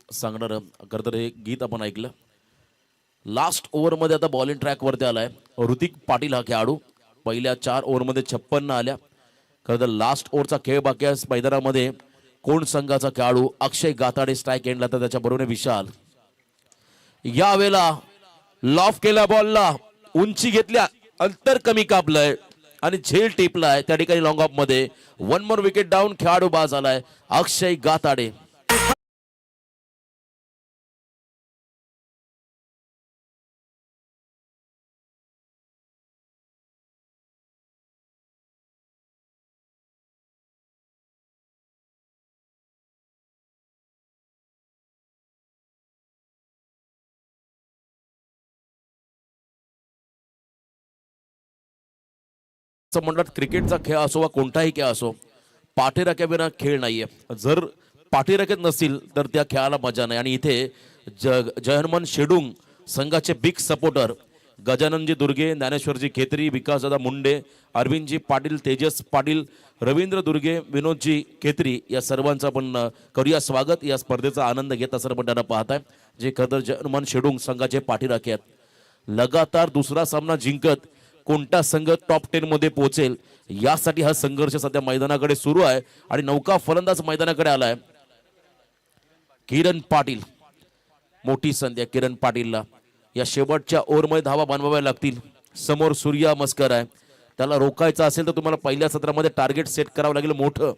सांगणार खरं तर हे गीत आपण ऐकलं. लास्ट ओव्हरमध्ये आता बॉलिंग ट्रॅकवरती आलाय ऋतिक पाटील हा खेळाडू. पहिल्या 4 ओव्हरमध्ये 56 आल्या. खरं तर लास्ट ओव्हरचा खेळ बाकी आहे मैदानामध्ये. कोण संघाचा खेळाडू अक्षय गाताडे स्ट्राईक एंडला, तर त्याच्या बरोबर विशाल. यावेळेला लॉफ केला बॉलला, उंची घेतल्या, अंतर कमी कापलंय आणि झेल टिपलाय त्या ठिकाणी लॉंग ऑफ मध्ये. 1 मोर विकेट डाऊन, खेळाडू बाद झालाय अक्षय गाताडे. म्हणतात क्रिकेटचा खेळ असो वा कोणताही खेळ असो, पाठीराख्याविना खेळ नाहीये. जर पाठीराख्यात नसतील तर त्या खेळाला मजा नाही. आणि इथे जयहनुमान शेडुंग संघाचे बिग सपोर्टर गजाननजी दुर्गे, ज्ञानेश्वरजी खेत्री, विकासदादा मुंडे, अरविंदजी पाटील, तेजस पाटील, रवींद्र दुर्गे, विनोदजी खेत्री या सर्वांचं आपण करूया स्वागत. या स्पर्धेचा आनंद घेत असं आपण त्यांना पाहताय, जे खरं जयहनुमान शेडुंग संघाचे पाठीराखे आहेत. लगातार दुसरा सामना जिंकत कोणता संघ टॉप 10 मध्ये पोहोचेल यासाठी हा संघर्ष सध्या मैदानाकडे सुरू आहे. आणि नौका फलंदाज मैदानाकडे आलाय किरण पाटील. मोठी संधी आहे किरण पाटीलला. या शेवटच्या ओव्हरमध्ये धावा बनवाव्या लागतील. समोर सूर्या मस्कर आहे, त्याला रोखायचं असेल तर तुम्हाला पहिल्या सत्रामध्ये टार्गेट सेट करावं लागेल मोठं.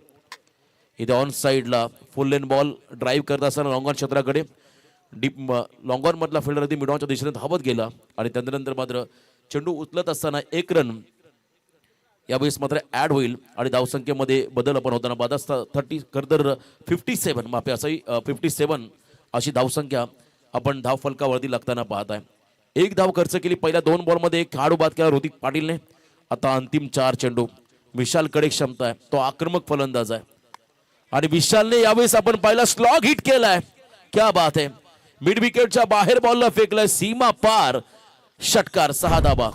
इथे ऑन साईडला फुल लेन बॉल ड्राईव्ह करत असताना लॉंग ऑन क्षेत्राकडे डीप लॉंग ऑन मधला फिल्डर मिड ऑनच्या दिशेने धावत गेला आणि त्यानंतर मात्र चेंडू उचलत असताना 1 रन यावेळेस मात्र ऍड होईल आणि धावसंख्येमध्ये बदल आपण होताना बाद असता 30 करतर 57 माफी असंही 57 अशी धावसंख्या आपण धाव फलकावरती लागताना पाहत आहे. 1 धाव खर्च केली पहिल्या 2 बॉलमध्ये. एक खेळाडू बाद केला ऋतिक पाटीलने. आता अंतिम 4 चेंडू. विशालकडे क्षमता आहे, तो आक्रमक फलंदाज आहे आणि विशालने यावेळेस आपण पाहिला स्लॉग हिट केलाय. क्या बात आहे. मिड विकेटच्या बाहेर बॉलला फेकलाय, सीमा पार षटकार, 6 धावा.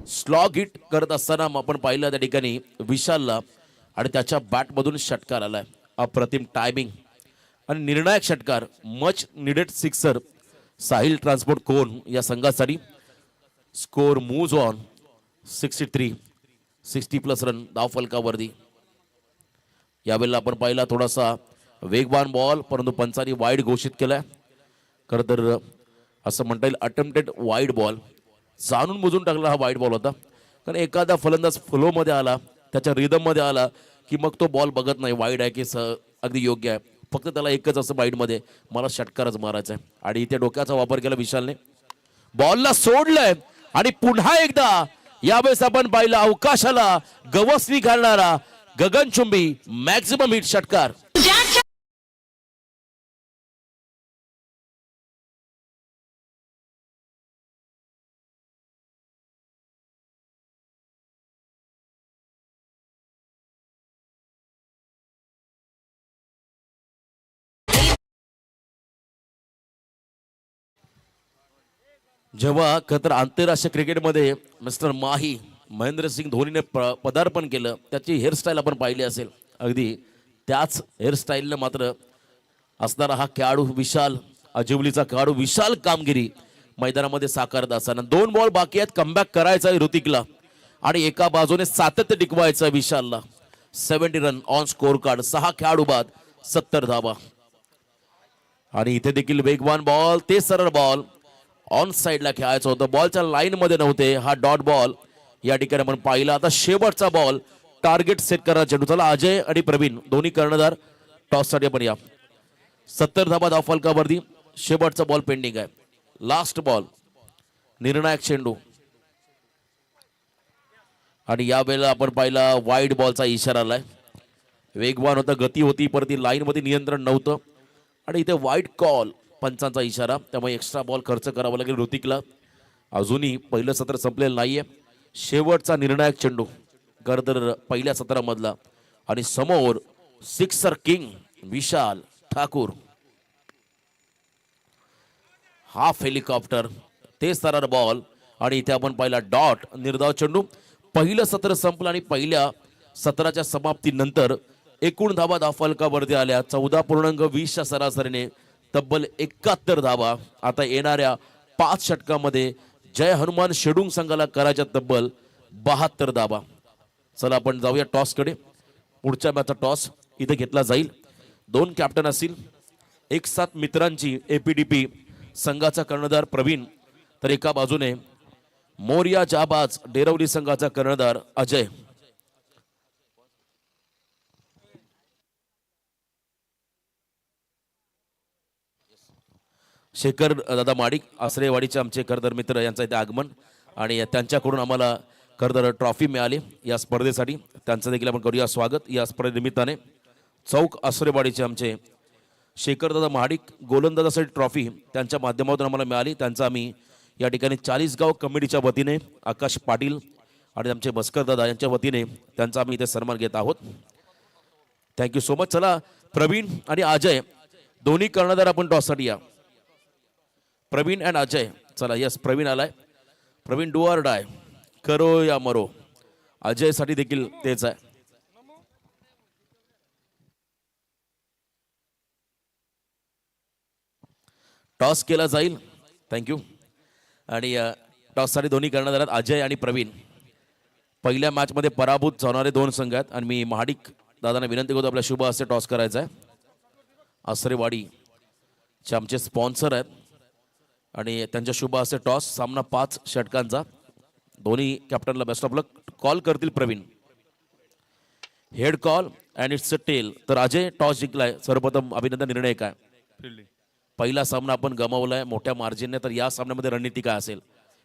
स्लॉग हिट करत असताना आपण पाहिलं त्या ठिकाणी विशालला आणि त्याच्या बॅटमधून षटकार आलाय. अप्रतिम टायमिंग आणि निर्णायक षटकार. Much needed sixer Sahil transport कोण या संघासाठी. Score moves on 63. 60+ रन धाव फलकावरती. यावेळेला आपण पाहिला थोडासा वेगवान बॉल, परंतु पंचांनी वाईड घोषित केलाय. खरं तर असं म्हणता येईल अटेम्प्टेड वाईड बॉल. जाणून बुजून टाकला हा वाईड बॉल होता. कारण एखादा फलंदाज फ्लोमध्ये आला, त्याच्या रिदममध्ये आला की मग तो बॉल बघत नाही वाईड आहे की अगदी योग्य आहे. फक्त त्याला एकच असं वाईडमध्ये मला षटकारच मारायचा आहे. आणि इथे डोक्याचा वापर केला विशालने. बॉलला सोडलंय आणि पुन्हा एकदा यावेळेस आपण पाहिलं अवकाशाला गवसणी घालणारा गगनचुंबी मॅक्झिमम हिट षटकार. जेव्हा खतर आंतरराष्ट्रीय क्रिकेटमध्ये मिस्टर माही महेंद्रसिंग धोनीने पदार्पण केलं, त्याची हेअरस्टाईल आपण पाहिली असेल. अगदी त्याच हेअरस्टाईलनं मात्र असणारा हा खेळाडू विशाल, अजिवलीचा खेळाडू विशाल कामगिरी मैदानामध्ये साकारत असताना 2 बॉल बाकी आहेत. कमबॅक करायचा आहे ऋतिकला आणि एका बाजूने सातत्य टिकवायचं आहे विशालला. 70 रन ऑन स्कोर कार्ड. 6 खेळाडू बाद 70 धावा. आणि इथे देखील वेगवान बॉल, ते सरळ बॉल ऑन साइडला खेळायचं होतं. बॉलच्या लाईन मध्ये नव्हते. हा डॉट बॉल या ठिकाणी आपण पाहिला. आता शेवटचा बॉल टार्गेट सेट करा चेंडू. चला अजय आणि प्रवीण दोन्ही कर्णधार टॉस साठी आपण या. 70 धाबा धाव फलकावरती. शेवटचा बॉल पेंडिंग आहे. लास्ट बॉल निर्णायक चेंडू. आणि या वेळेला आपण पाहिला वाईड बॉलचा इशारा आलाय. वेगवान होता, गती होती, परत लाईन मध्ये नियंत्रण नव्हतं आणि इथे वाईड कॉल पंचांचा इशारा. त्यामुळे एक्स्ट्रा बॉल खर्च करावा लागेल ऋतिकला. अजूनही पहिलं सत्र संपलेलं नाहीये. शेवटचा निर्णायक चेंडू गर्दर पहिल्या सत्रामधला आणि समोर सिक्सर किंग विशाल ठाकूर. हाफ हेलिकॉप्टर, ते सरळ बॉल आणि इथे आपण पाहिला डॉट निर्धाव चेंडू. पहिलं सत्र संपलं आणि पहिल्या सत्राच्या समाप्तीनंतर एकूण धावा धाव फलकावरती आल्या 14.20च्या सरासरीने तब्बल 71 धावा. आता येणाऱ्या 5 षटकामध्ये जय हनुमान शेडुंग संघाला करायच्या तब्बल 72 धावा. चला आपण जाऊया टॉस कडे. पुढच्या मॅचचा टॉस इथे घेतला जाईल. 2 कॅप्टन असतील. एक साथ मित्रांची एपीडीपी संघाचा कर्णधार प्रवीण, तर एका बाजूने मोरिया जाबाज डेरवली संघाचा कर्णधार अजय. शेखर दादा माडिक आसरेवाडीचे आमचे कर्णधार मित्र यांचं इथे आगमन आणि त्यांच्याकडून आम्हाला कर्णधार ट्रॉफी मिळाली या स्पर्धेसाठी. त्यांचं देखील आपण करूया स्वागत या स्पर्धेनिमित्ताने. चौक आसरेवाडीचे आमचे शेखर दादा महाडिक गोलंदाजासाठी ट्रॉफी त्यांच्या माध्यमातून आम्हाला मिळाली. त्यांचा आम्ही या ठिकाणी 40 गाव कमिटीच्या वतीने आकाश पाटील आणि आमचे बस्कर दादा यांच्या वतीने त्यांचा आम्ही इथे सन्मान घेत आहोत. Thank you so much. चला प्रवीण आणि अजय दोन्ही कर्णधार आपण टॉससाठी या. प्रवीण अँड अजय. चला यस प्रवीण आलाय. प्रवीण डू ऑर डाय, करो या मरो. अजय साठी देखील तेच आहे. टॉस केला जाईल. थँक्यू. आणि टॉस साठी दोन्ही कर्णधार आहेत अजय आणि प्रवीण. पहिल्या मॅच मध्ये पराभूत होणारे 2 संघ आहेत आणि मी महाडिक दादांना विनंती करतो आपल्या शुभ हस्ते टॉस करायचा आहे. आसरेवाडीचे आमचे स्पॉन्सर आहेत आणि त्यांच्या शुभ हस्ते टॉस. सामना 5 षटकांचा. दोन्ही कॅप्टनला बेस्ट ऑफ लक. कॉल करतील Praveen. Head call and it's a tail. तर अजय टॉस जिंकलाय. सर्वप्रथम अभिनंदन. निर्णय काय? पहिला सामना आपण गमावलाय मोठ्या मार्जिनने, तर या सामन्यामध्ये रणनीती काय असेल?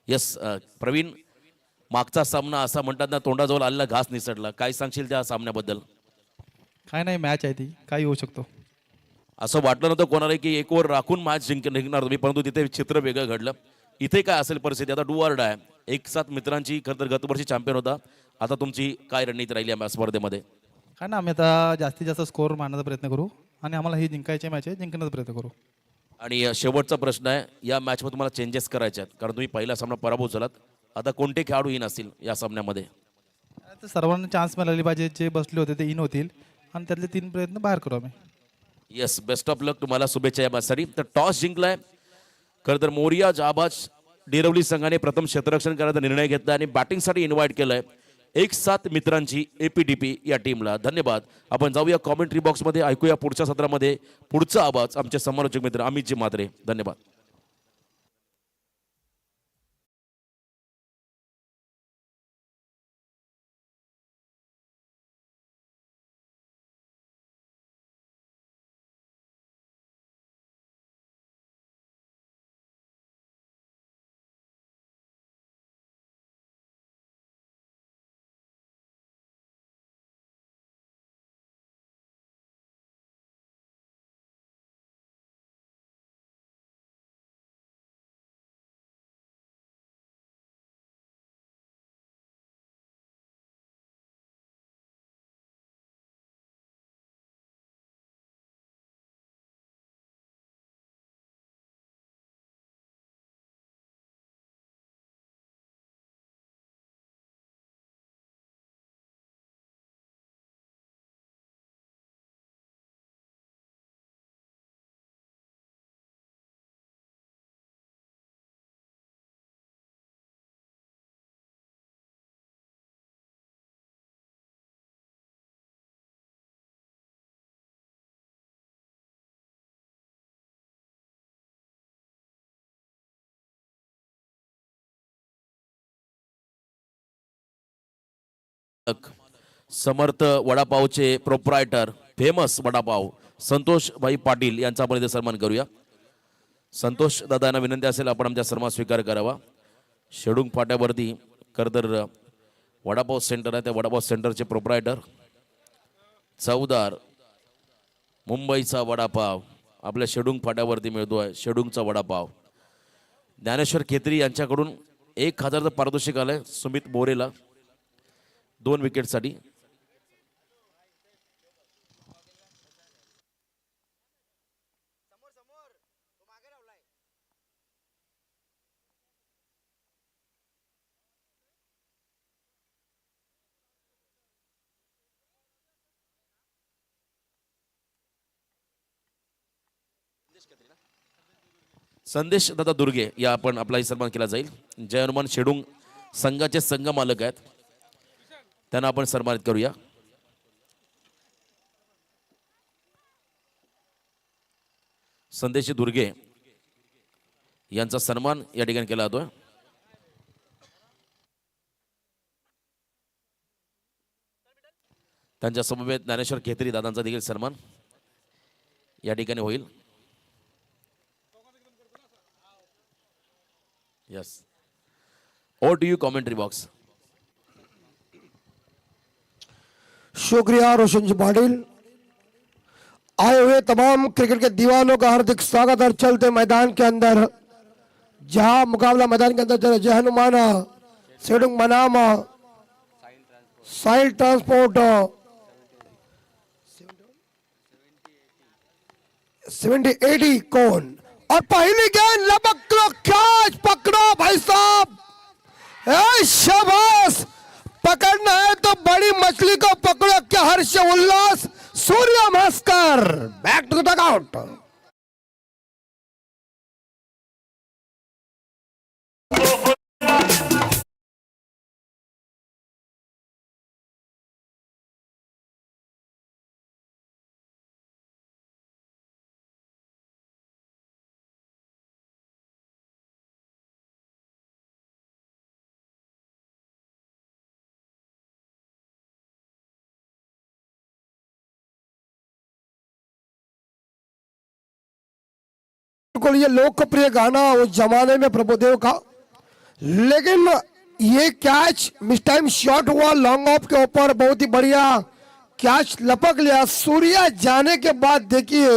यस प्रवीण, मागचा सामना असा म्हणतात ना तोंडाजवळ आलेला घास निसटला. काय सांगशील त्या सामन्याबद्दल? काय नाही, मॅच आहे ती, काय होऊ शकतो. असं वाटलं नव्हतं कोणाला की एक ओव्हर राखून मॅच जिंकणार तुम्ही, परंतु तिथे चित्र वेगळं घडलं. इथे काय असेल परिस्थिती? आता डू ऑर डाय. एक साथ मित्रांची खरं तर गतवर्षी चॅम्पियन होता. आता तुमची काय रणनीती राहिली या स्पर्धेमध्ये? काय ना, आम्ही आता जास्तीत जास्त स्कोअर मारण्याचा प्रयत्न करू आणि आम्हाला ही जिंकायची मॅच आहे, जिंकण्याचा प्रयत्न करू. आणि शेवटचा प्रश्न आहे, या मॅचमध्ये तुम्हाला चेंजेस करायचे आहेत कारण तुम्ही पहिला सामना पराभूत झालात. आता कोणते खेळाडू इन असतील या सामन्यामध्ये? तर सर्वांना चान्स मिळाली पाहिजे, जे बसले होते ते इन होतील आणि त्यातले 3 प्रयत्न बाहेर करू आम्ही. येस, बेस्ट ऑफ लक, तुम्हाला शुभेच्छा या मॅचसाठी. तर टॉस जिंकलाय खरं तर मोरिया जाबाज डेरवली संघाने प्रथम क्षेत्ररक्षण करायचा निर्णय घेतला आणि बॅटिंगसाठी इन्व्हाइट केलंय एक सात मित्रांची APDP या टीमला. धन्यवाद. आपण जाऊया कॉमेंट्री बॉक्समध्ये, ऐकूया पुढच्या सत्रामध्ये पुढचा आवाज आमचे समालोचक मित्र अमितजी म्हात्रे. धन्यवाद. समर्थ वडापावचे प्रोप्रायटर फेमस वडापाव संतोष भाई पाटील यांचा आपण इथे सन्मान करूया. संतोष दादांना विनंती असेल आपण आमच्या सन्मान स्वीकार करावा. शेडुंग फाट्यावरती खरं तर वडापाव सेंटर आहे, त्या वडापाव सेंटरचे प्रोप्रायटर चौदार मुंबईचा वडापाव आपल्या शेडुंग फाट्यावरती मिळतोय. शेडुंगचा वडापाव. ज्ञानेश्वर खेत्री यांच्याकडून 1000चं पारितोषिक आलंय सुमित बोरेला 2 विकेटसाठी. संदेश दादा दुर्गे या आपण आपलाही सन्मान केला जाईल. जय हनुमान शेडुंग संघाचे संघ मालक आहेत, त्यांना आपण सन्मानित करूया. संदेश दुर्गे यांचा सन्मान या ठिकाणी केला जातोय. त्यांच्या समवेत ज्ञानेश्वर खेत्री दादांचा देखील सन्मान या ठिकाणी होईल. Yes, over to you commentary box. शुक्रिया रोशन जी पाटिल. आए हुए तमाम क्रिकेट के दीवानों का हार्दिक स्वागत. और चलते मैदान के अंदर जहां मुकाबला मैदान के अंदर चल जय हनुमान शेडुंग मनामा साइल ट्रांसपोर्ट 70-80 कौन और पहली गेंद लपक लो कैच पकड़ो भाई साहब. शाबाश. पकड़ना है तो बड़ी मछली को पकड़ो. क्या हर्ष उल्लास. Surya Bhaskar back to the dugout. बिल्कुल ये लोकप्रिय गाना उस जमाने में प्रभुदेव का, लेकिन ये कैच मिस टाइम शॉट हुआ लॉन्ग ऑफ के ऊपर. बहुत ही बढ़िया कैच लपक लिया. सूर्या जाने के बाद देखिए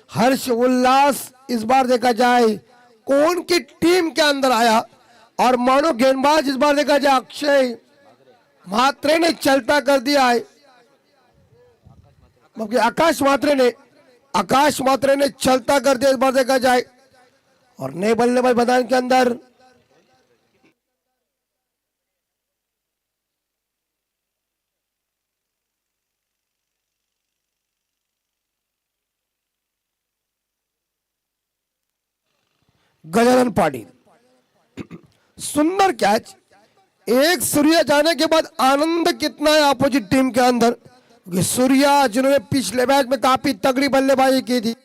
हर्ष उल्लास इस बार देखा जाए कौन की टीम के अंदर आया. और मानो गेंदबाज इस बार देखा जाए अक्षय म्हात्रे ने चलता कर दिया है. आकाश मात्रे ने चलता कर दिया इस बार देखा जाए. और नए बल्लेबाज मैदान के अंदर गजानन पाटिल। सुंदर कैच। एक सूर्या जाने के बाद आनंद कितना है अपोजिट टीम के अंदर, क्योंकि सूर्या जिन्होंने पिछले मैच में काफी तगड़ी बल्लेबाजी की थी।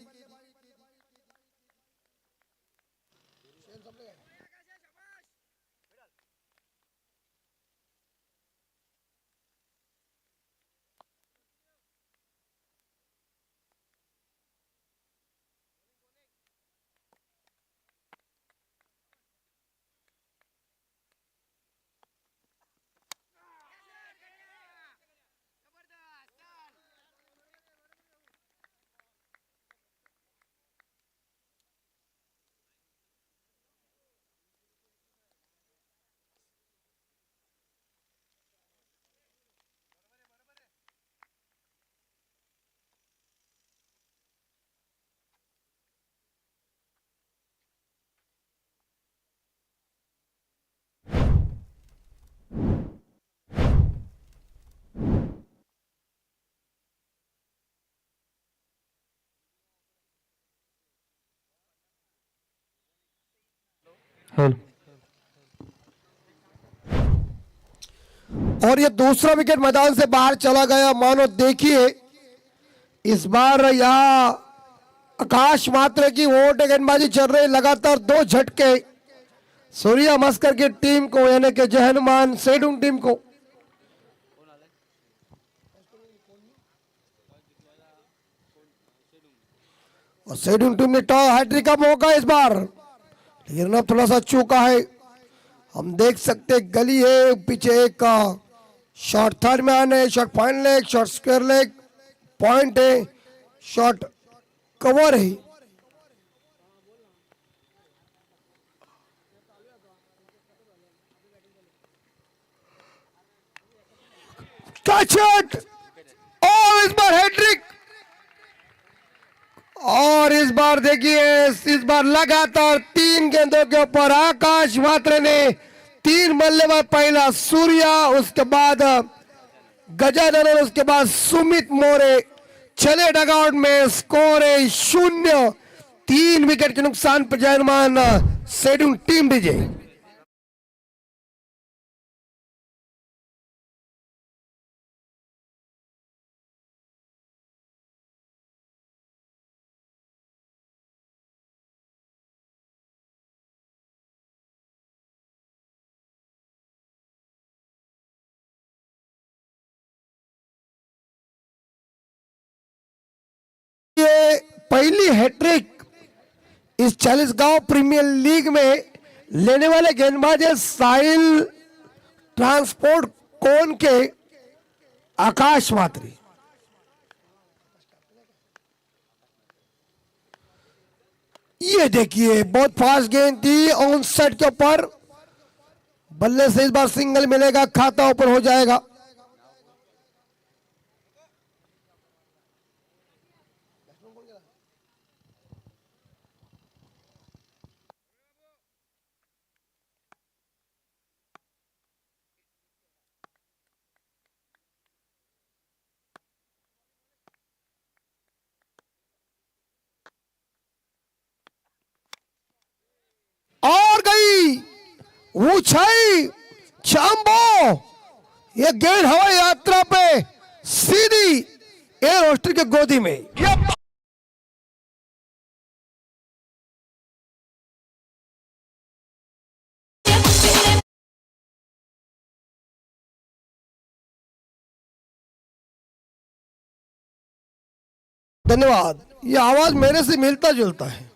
और ये दूसरा विकेट मैदान से बाहर चला गया। मानो देखिए इस बार यहाँ आकाश मात्रे की ओवर गेंदबाजी चल रही, लगातार 2 झटके सूर्या मस्कर की टीम को, यानी कि जहनुमान सेडुंग टीम को। और सेडुंग टीम ने हैट्रिक का मौका इस बार, लेकिन अब थोड़ा सा चूका है। हम देख सकते गली है पीछे, एक शॉट थर्ड मैन है, shot fine leg, shot square leg, point है, शॉट कवर है। कैच इट, और इस बार हैट्रिक। और इस बार देखिए, इस बार लगातार 3 गेंदों के ऊपर आकाश मात्रे ने 3 बल्लेबाज, पहला सूर्या, उसके बाद गजानन, उसके बाद सुमित मोरे चले डगआउट में। स्कोर है 0। 3 विकेट के नुकसान पर जयमान सेडुंग टीम विजय। ये पहली हैट्रिक इस 40 गांव प्रीमियर लीग में लेने वाले गेंदबाज है साहिल ट्रांसपोर्ट कोन के आकाश मात्री। ये देखिए बहुत फास्ट गेंद थी ऑन सेट के ऊपर, बल्ले से इस बार सिंगल मिलेगा, खाता ऊपर हो जाएगा। और गई ऊंचाई चांबो, ये गेंद हवाई यात्रा पे सीधी एयर होस्टर के गोदी में। धन्यवाद। ये आवाज मेरे से मिलता जुलता है,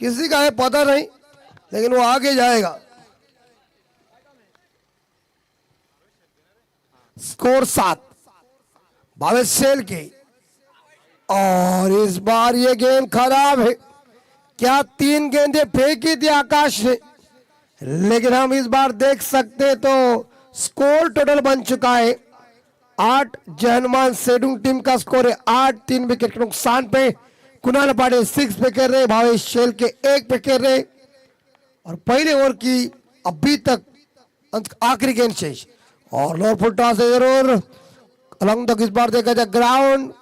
किसी का है पता नहीं, लेकिन वो आगे जाएगा। स्कोर 7 भावेश सेल की। और इस बार ये गेंद खराब है। क्या 3 गेंदें फेंकी थी आकाश ने, लेकिन हम इस बार देख सकते तो स्कोर टोटल बन चुका है 8। जहनुमान सेडुंग टीम का स्कोर है 8। 3 विकेट के नुकसान पे कुणाल पाटिल 6 पे खेल रहे, भावेश शेल के 1 पे खेल रहे। और पहले ओवर की अभी तक आखिरी गेंद शेष, और लोअर फुट टॉस से जरूर अलॉन्ग तक इस बार देखा जाए ग्राउंड,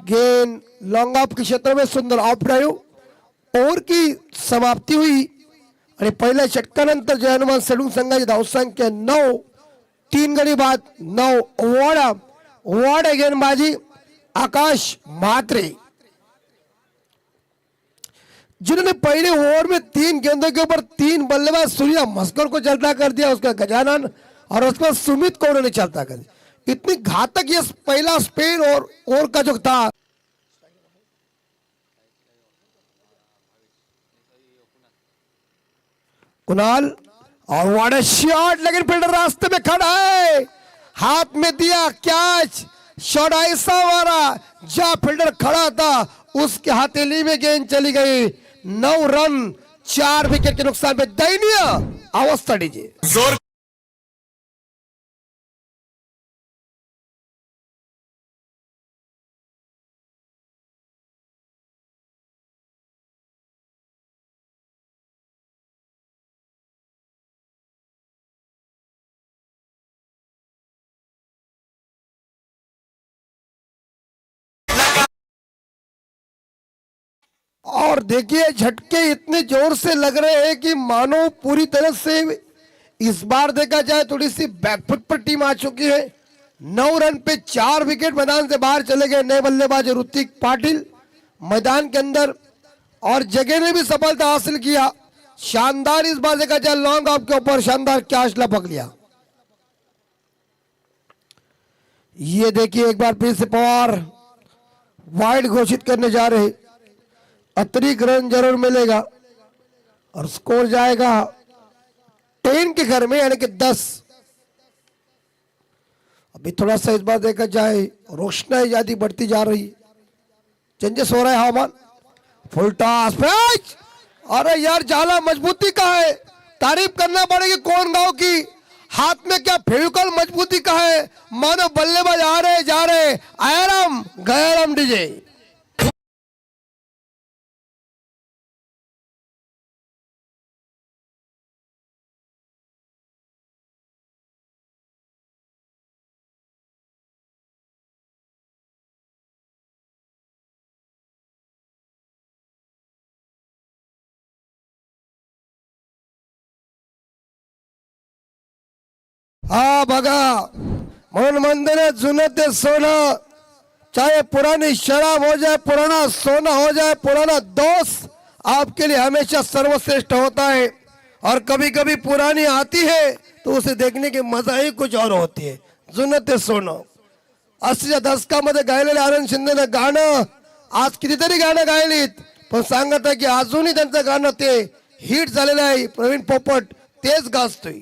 गेंद लॉन्ग ऑफ के क्षेत्र में सुंदर ऑफ ड्राइव। ओवर की समाप्ति हुई आणि पहिल्या षटकानंतर जय हनुमान सेडून संघाची धावसंख्या 9, 3 गडी बाद 9 वॉर्ड गेंदबाजी आकाश म्हात्रे, जिन्होंने पहले ओवर में 3 गेंदों के ऊपर 3 बल्लेबाज सूर्या मस्कर को चलता कर दिया, उसका गजानन और उसका सुमित को उन्होंने चलता कर दिया। इतनी घातक ये पहला स्पेन और ओवर का जो था। कुणाल और वाड़ा शॉट, लेकिन फील्डर रास्ते में खड़ा है, हाथ में दिया कैच, शॉट ऐसा मारा जहां फील्डर खड़ा था उसके हथेली में गेंद चली गई। 9 रन 4 विकेट के नुकसान पे दयनीय अवस्था दीजिए। और देखिए झटके इतने जोर से लग रहे हैं कि मानो पूरी तरह से इस बार देखा जाए थोड़ी सी बैकफुट पर टीम आ चुकी है। 9 रन पे 4 विकेट मैदान से बाहर चले गए नए बल्लेबाज ऋतिक पाटिल मैदान के अंदर, और जगह ने भी सफलता हासिल किया। शानदार इस बार देखा जाए लॉन्ग ऑफ के ऊपर शानदार कैच लपक लिया। ये देखिए एक बार फिर से पवार वाइड घोषित करने जा रहे, अतिरिक्त रन जरूर मिलेगा और स्कोर जाएगा 10 के घर में, यानी कि 10। अभी थोड़ा सा इस बार देखा जाए रोशनाई ज्यादा बढ़ती जा रही, चेंजेस हो रहा है हवामान। फुल टॉस पिच, अरे यार जाला मजबूती का है, तारीफ करना पड़ेगी कौन गांव की, हाथ में क्या फेविकॉल मजबूती का है, मानो बल्लेबाज आ रहे जा रहे, आराम गैराम डीजे। हा बघा म्हणून म्हणते ना जुनं ते सोनं, चाहे पुरानी शराब हो जाए पुराना सोना हो जाए, पुराना दोस्त आपके लिए हमेशा सर्वश्रेष्ठ होता है। और कभी कभी पुरानी आती है तो उसे देखने की मजा ही कुछ और होती है। जुनं ते सोनं 80च्या दशकामध्ये गायलेले आनंद शिंदेने गाणं आज कितीतरी गाणं गायलीत, पण सांगत आहे की अजूनही त्यांचं गाणं ते हिट झालेलं आहे। प्रवीण पोपट तेच गाजतोय।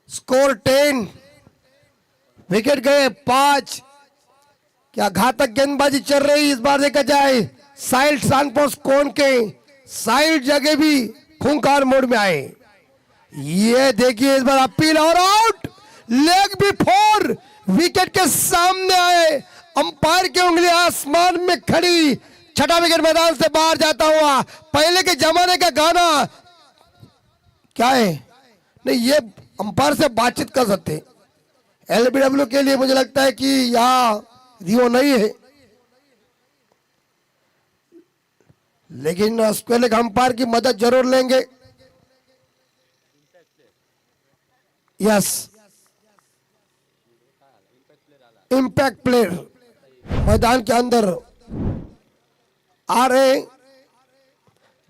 स्कोर 10, विकेट गए 5। क्या घातक गेंदबाजी चल रही इस बार देखा जाए, साइड सांपोस कौन के साइड जगह भी खूंखार मोड में आए। ये देखिए इस बार अपील और आउट, लेग भी 4, विकेट के सामने आए, अंपायर की उंगली आसमान में खड़ी, छठा विकेट मैदान से बाहर जाता हुआ। पहले के जमाने का गाना क्या है, नहीं ये अंपायर से बातचीत कर सकते। एलबीडब्ल्यू के लिए मुझे लगता है कि यहाँ रियो नहीं है, लेकिन उसके लिए अंपायर की मदद जरूर लेंगे। यस, इंपैक्ट प्लेयर मैदान के अंदर आ रहे,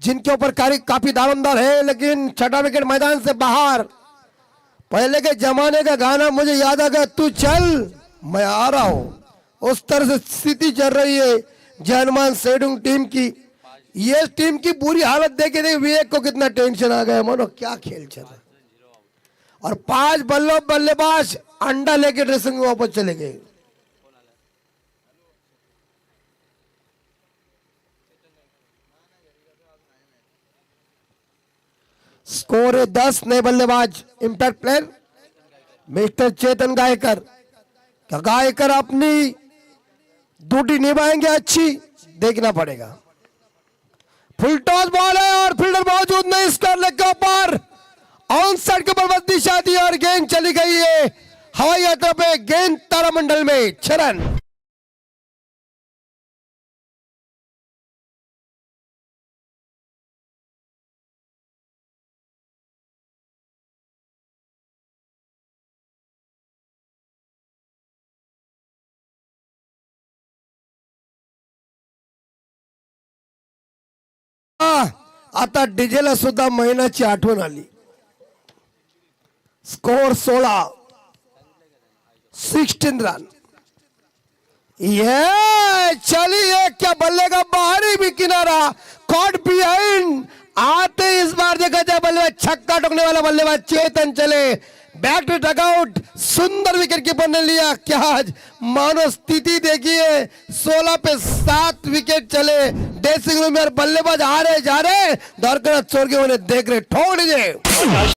जिनके ऊपर काफी दावेदार है, लेकिन छठा विकेट मैदान से बाहर। पहले के जमाने का गाना मुझे याद आ गया, तू चल मैं आ रहा हूं, उस तरह से स्थिति चल रही है जय हनुमान सेडुंग टीम की। ये टीम की बुरी हालत देखे देखे विवेक को कितना टेंशन आ गया, मानो क्या खेल चल रहा है। और 5 बल्लेबाज अंडा लेके ड्रेसिंग रूम वापस चले गए। स्कोर है 10, नए बल्लेबाज impact player mister Chetan Gaykar. क्या गायकर अपनी ड्यूटी निभाएंगे, अच्छी देखना पड़ेगा। फुल टॉस बॉल है और फील्डर मौजूद नहीं, स्कोर लेग के ऊपर ऑन साइड के ऊपर दिशा दी और गेंद चली गई है हवाई यात्रा पे, गेंद तारामंडल में 6 रन। आता डीजेला सुद्धा महिन्याची आठवण आली. Score 16 run. ये चलिए क्या बल्ले का बाहरी भी किनारा कॉट बिहाइंड. आते इस बार देखा जाए बल्लेबाज छक्का ठोकने वाला बल्लेबाज चेतन चले. Back to dugout. Sundar wicket keeper ने लिया. क्या आज मानो स्थिति देखिए. 16 पे 7 विकेट चले. ड्रेसिंग रूम में बल्लेबाज आ रहे जा रहे दरकरा छोड़ के उन्हें देख रहे. ठोक दीजिए.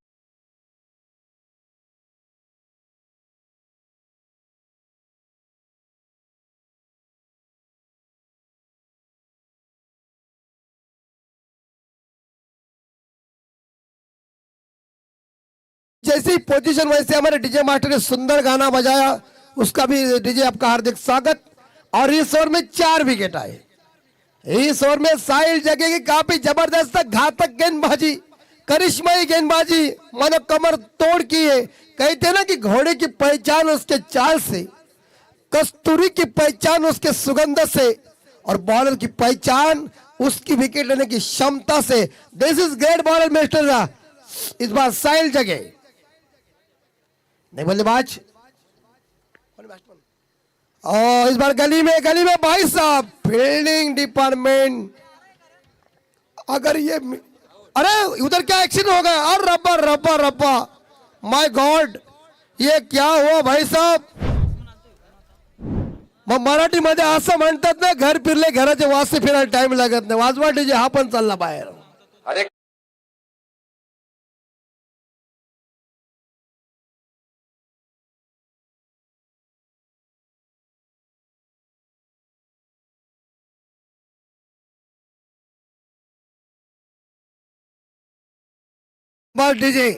जैसी पोजीशन वैसे हमारे डीजे मास्टर ने सुंदर गाना बजाया. उसका भी डीजे आपका हार्दिक स्वागत. और इस ओवर में 4 विकेट आए. इस ओवर में साहिल जगह की काफी जबरदस्त घातक गेंदबाजी, करिश्माई गेंदबाजी, मानो कमर तोड़ की है. कहते ना कि घोड़े की पहचान उसके चाल से, कस्तूरी की पहचान उसके सुगंध से, और बॉलर की पहचान उसकी विकेट लेने की क्षमता से. दिस इज ग्रेट बॉलर मिस्टर. इस बार साहिल जगह नहीं बल्लेबाज. और इस बार गली में भाई साहब फील्डिंग डिपार्टमेंट. अगर ये अरे उधर क्या एक्शन हो गया. और रब्बा रब्बा रब्बा माय गॉड ये क्या हुआ भाई साहब. मराठी मध्ये असं म्हणतात ना, घर फिरले घराचे वासे फिरायला टाइम लागत नाही. वाजवा डीजे हा पण चालला बाहेर. अरे डीजे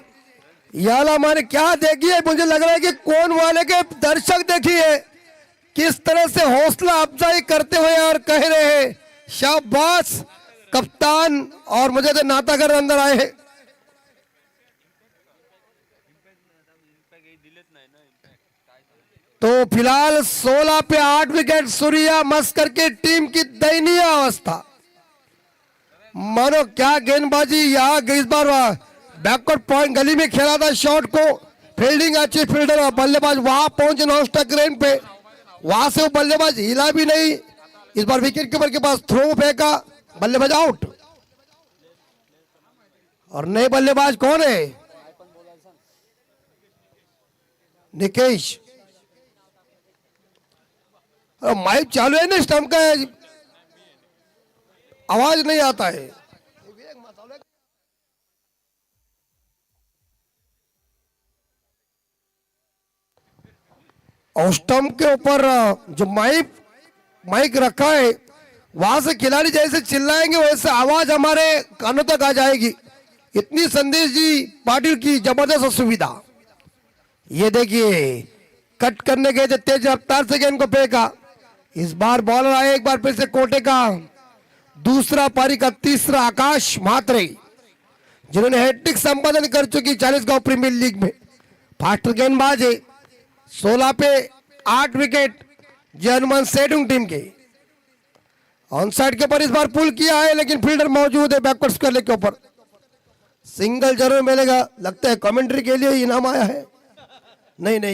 याला माने क्या देखिए. मुझे लग रहा है कि कौन वाले के दर्शक देखिए किस तरह से हौसला अफजाई करते हुए और कह रहे हैं शाबाश कप्तान. और मुझे तो नातागर अंदर आए हैं. तो फिलहाल 16 पे 8 विकेट. सूर्या मस्कर की टीम की दयनीय अवस्था. मानो क्या गेंदबाजी. यहाँ इस बार बैकवर्ड पॉइंट गली में खेला था शॉट को. फील्डिंग अच्छी फील्डर. बल्लेबाज वहां पहुंचे नॉन स्ट्राइक रेंज पे. वहां से वो बल्लेबाज हिला भी नहीं. इस बार विकेट कीपर के पास थ्रो फेंका. बल्लेबाज आउट. और नए बल्लेबाज कौन है. निकेश. माइक चालू है ना स्टंप का. आवाज नहीं आता है. और स्टंप के ऊपर जो माइक रखा है वहां से खिलाड़ी जैसे चिल्लाएंगे वैसे आवाज हमारे कानों तक आ जाएगी. इतनी संदेश जी पाटिल की जबरदस्त सुविधा. ये देखिए कट करने गए थे तेज रफ्तार से गेंद को फेंका. इस बार बॉलर आए एक बार फिर से कोटे का दूसरा पारी का तीसरा आकाश म्हात्रे, जिन्होंने हैट्रिक संपादन कर चुकी 40 गांव प्रीमियर लीग में. फास्टर गेंदबाज है. 16 पे 8 विकेट जर्मन सेडुंग टीम के. ऑन साइड के ऊपर इस बार पुल किया है लेकिन फील्डर मौजूद है बैकवर्ड स्क्वायर लेग के ऊपर. सिंगल जरूर मिलेगा. लगता है कमेंट्री के लिए इनाम आया है. नहीं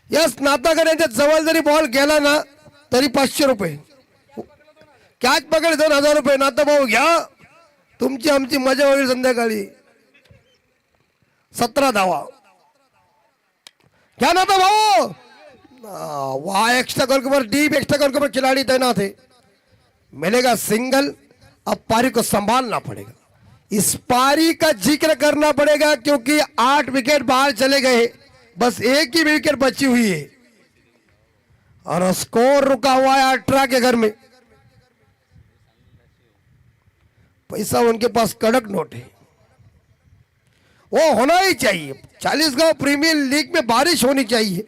यस नातागर यांच्या जवळ जरी बॉल गेला ना तरी 500 रुपये. कॅच पकड 2000 रुपये. नाता भाऊ घ्या तुमची आमची मजा होईल संध्याकाळी. 17 धावा क्या नाता भाऊ. वहां extra goalkeeper deep extra goalkeeper खिलाड़ी तैनात है. मिलेगा सिंगल. अब पारी को संभालना पड़ेगा. इस पारी का जिक्र करना पड़ेगा क्योंकि 8 विकेट बाहर चले गए. बस एक ही विकेट बची हुई है और स्कोर रुका हुआ है 18 के घर में. पैसा उनके पास कड़क नोट है. वो होना ही चाहिए. 40 गांव प्रीमियर लीग में बारिश होनी चाहिए.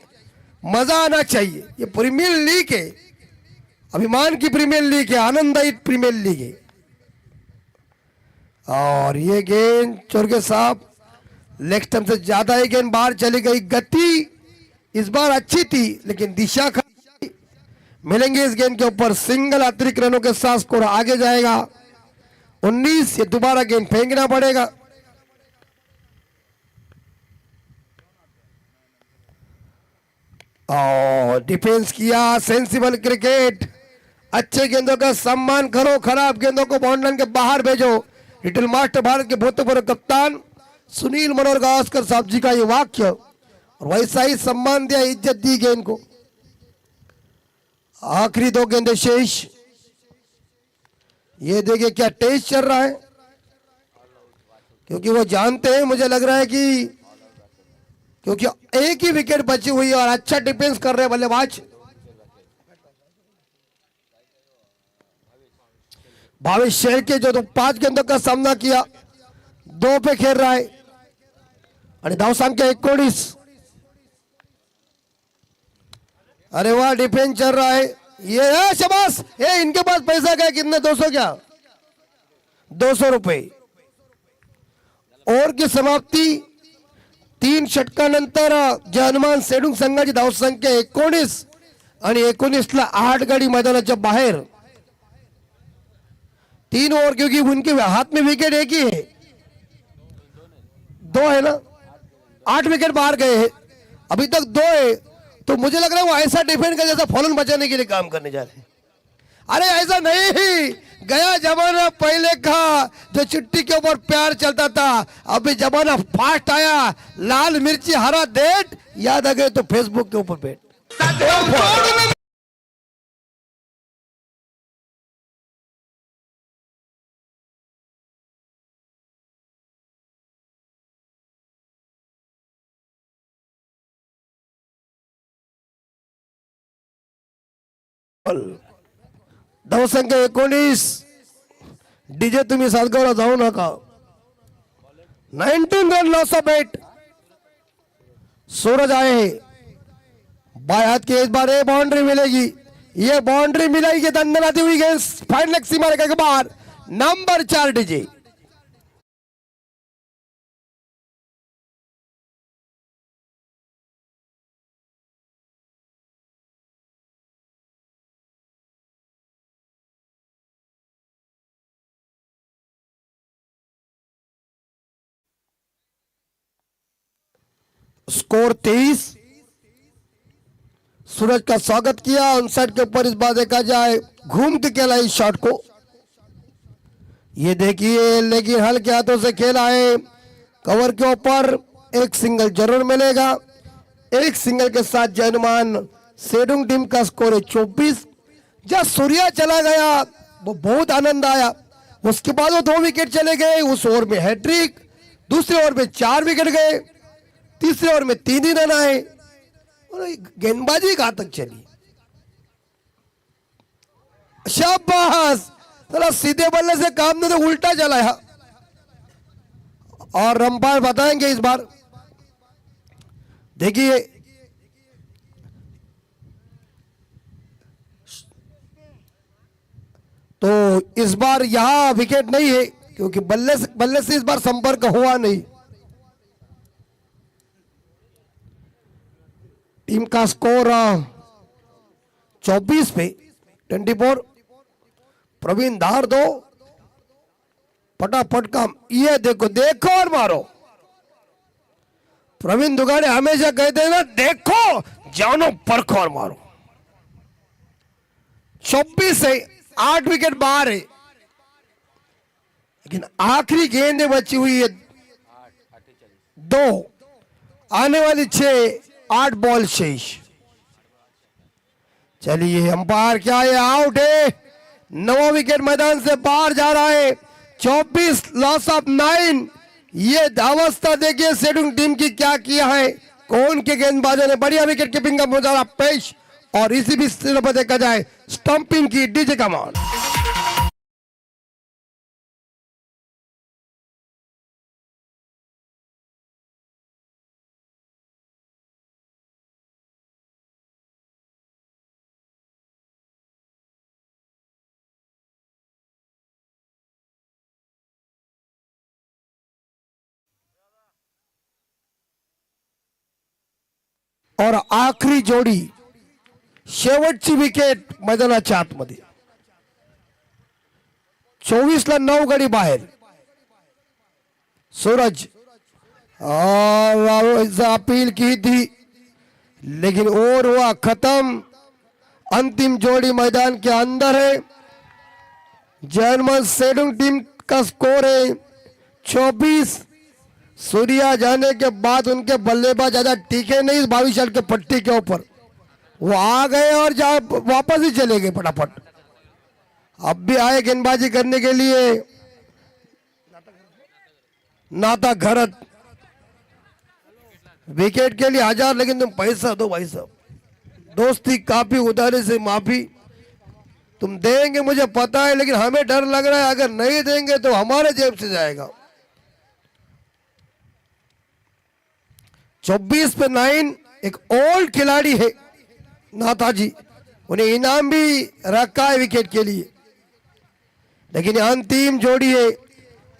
मजा आना चाहिए. ये प्रीमियर लीग है. अभिमान की प्रीमियर लीग है. आनंददायी प्रीमियर लीग है. और ये गेंद चोरगे साहब लेग स्टंप से ज्यादा ही गेंद बाहर चली गई. गति इस बार अच्छी थी लेकिन दिशा खराब. मिलेंगे इस गेंद के ऊपर, सिंगल अतिरिक्त रनों के साथ स्कोर आगे जाएगा 19। ये दोबारा गेंद फेंकना पड़ेगा। और डिफेंस किया, सेंसिबल क्रिकेट। अच्छे गेंदों का सम्मान करो, खराब गेंदों को बाउंड्री के बाहर भेजो। लिटिल मास्टर भारत के भूतपूर्व कप्तान सुनील मनोहर गावस्कर साहब जी का ये वाक्य, और वैसा ही सम्मान दिया, इज्जत दी गेंद को। आखिरी 2 गेंदें शेष। ये देखिए क्या टेस्ट चल रहा है, क्योंकि वो जानते हैं, मुझे लग रहा है कि क्योंकि एक ही विकेट बची हुई है और अच्छा डिफेंस कर रहे बल्लेबाज भावेश शेर के, जो 5 गेंदों का सामना किया, 2 पे खेल रहा है और धाव संख्या 19। अरे वाह, डिफेंस चल रहा है। ये शाबाश, ये इनके पास पैसा क्या, कितने 200 क्या 200 रुपए। ओव्हर की समाप्ती 3 षटकानंतर जय हनुमान सेडुंग संघाची धाव संख्या 19 आणि 19 ला 8 गाडी मैदानाच्या बाहेर। 3 ओव्हर, क्योंकि उनके हाथ में विकेट एक ही है, 2 है ना, 8 विकेट बाहर गए हैं, अभी तक 2 है। तो मुझे लग रहा है वो ऐसा डिफेंड कर जैसा फॉलन बचाने के लिए काम करने जा रहे हैं। अरे ऐसा नहीं, गया जमाना पहले का जो चिट्ठी के ऊपर प्यार चलता था, अभी जमाना फास्ट आया, लाल मिर्ची हरा डेट याद आ गए तो फेसबुक के ऊपर बैठ। धाव संख्या 19। डीजे तुम्ही सातगावला जाऊ नका। 19 रन लॉस ऑफ 8। सूरज आए बाएं हाथ की, इस बार ये बाउंड्री मिलेगी, ये बाउंड्री मिलेगी, दंडनाती हुई गेंद फाइनल सीमा रेखा के बाहर। Number 4 DJ. स्कोर 23। सूरज का स्वागत किया ऑन साइड के ऊपर। इस बार देखा जाए घूम के खेला इस शॉट को, ये देखिए, लेकिन हल्के हाथों से खेला है। कवर के ऊपर एक सिंगल जरूर मिलेगा। एक सिंगल के साथ जय हनुमान सेडुंग टीम का स्कोर है 24। जब सूर्या चला गया वो बहुत आनंद आया, उसके बाद वो 2 विकेट चले गए। उस ओवर में हैट्रिक, दूसरे ओवर में 4 विकेट गए, तीसरे ओवर में 3 ही रन आए और गेंदबाजी कहां तक चली। शाबाश, चला सीधे बल्ले से काम नहीं तो उल्टा चला है। और अंपायर बताएंगे इस बार। देखिए तो इस बार यहां विकेट नहीं है, क्योंकि बल्ले से इस बार संपर्क हुआ नहीं। टीम का स्कोर 24 पे 24। प्रवीण धार 2, फटाफट काम। ये देखो देखो और मारो। प्रवीण दुगाड़े हमेशा कहते हैं ना, देखो जानो परखो और मारो। 24 है, 8 विकेट बाहर है, लेकिन आखिरी गेंदें बची हुई है 2, आने वाली 6, 8 बॉल शेष। चलिए अंपायर क्या है, आउट है। 9 विकेट मैदान से बाहर जा रहा है। 24 लॉस ऑफ 9। ये अवस्था देखिए सेडुंग टीम की क्या किया है। कौन के गेंदबाजों ने बढ़िया विकेट कीपिंग का मुजाहरा पेश, और इसी भी स्थिति पर देखा जाए स्टंपिंग की डीजे कमान। और आखिरी जोड़ी शेवटची विकेट मैदानाच्या आतमध्ये. 24 ला 9 गडी बाहेर. सूरज और अपील की थी लेकिन ओवर हुआ खत्म. अंतिम जोड़ी मैदान के अंदर है. जर्मन सेडुंग टीम का स्कोर है 24. सूर्या जाने के बाद उनके बल्लेबाज ज्यादा टीके नहीं इस 22 रन के पट्टी के ऊपर. वो आ गए और वापस ही चले गए फटाफट. अब भी आए गेंदबाजी करने के लिए नाता घरत. विकेट के लिए 1000 लेकिन तुम पैसा दो भाई साहब. दोस्ती काफी उधारी से माफी. तुम देंगे मुझे पता है लेकिन हमें डर लग रहा है अगर नहीं देंगे तो हमारे जेब से जाएगा. 24 पे 9. एक ओल्ड खिलाड़ी है नाथाजी. उन्हें इनाम भी रखा है विकेट के लिए लेकिन अंतिम जोड़ी है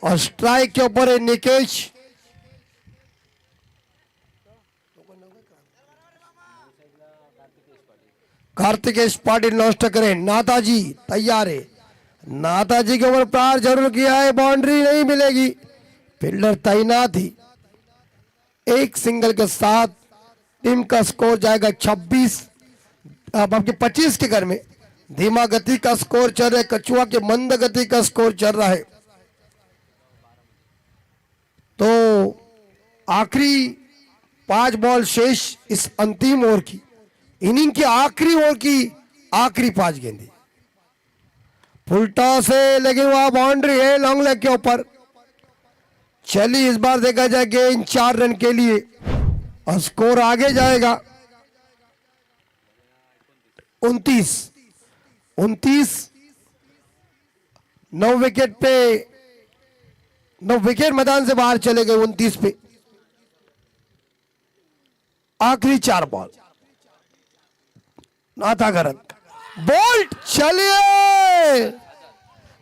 और स्ट्राइक के ऊपर है निकेश. कार्तिकेश पाटिल नॉस्ट करें. नाथाजी तैयार है. नाथाजी के ऊपर प्रहार जरूर किया है. बाउंड्री नहीं मिलेगी. फील्डर तैनात ही. एक सिंगल के साथ टीम का स्कोर जाएगा 26. अब आपके 25 के घर में धीमा गति का स्कोर चल रहा है. कछुआ के मंद गति का स्कोर चल रहा है. तो आखिरी 5 बॉल शेष इस अंतिम ओवर की. इनिंग की आखिरी ओवर की आखिरी 5 गेंदें. फुलटा से लेकिन वह बाउंड्री है लॉन्ग लेग के ऊपर. चलिए इस बार देखा जाए गेंद 4 रन के लिए और स्कोर आगे जाएगा 29. 9 विकेट पे 9 विकेट मैदान से बाहर चले गए. 29 पे आखिरी 4 बॉल. नाथा घरत बोल्ट. चलिए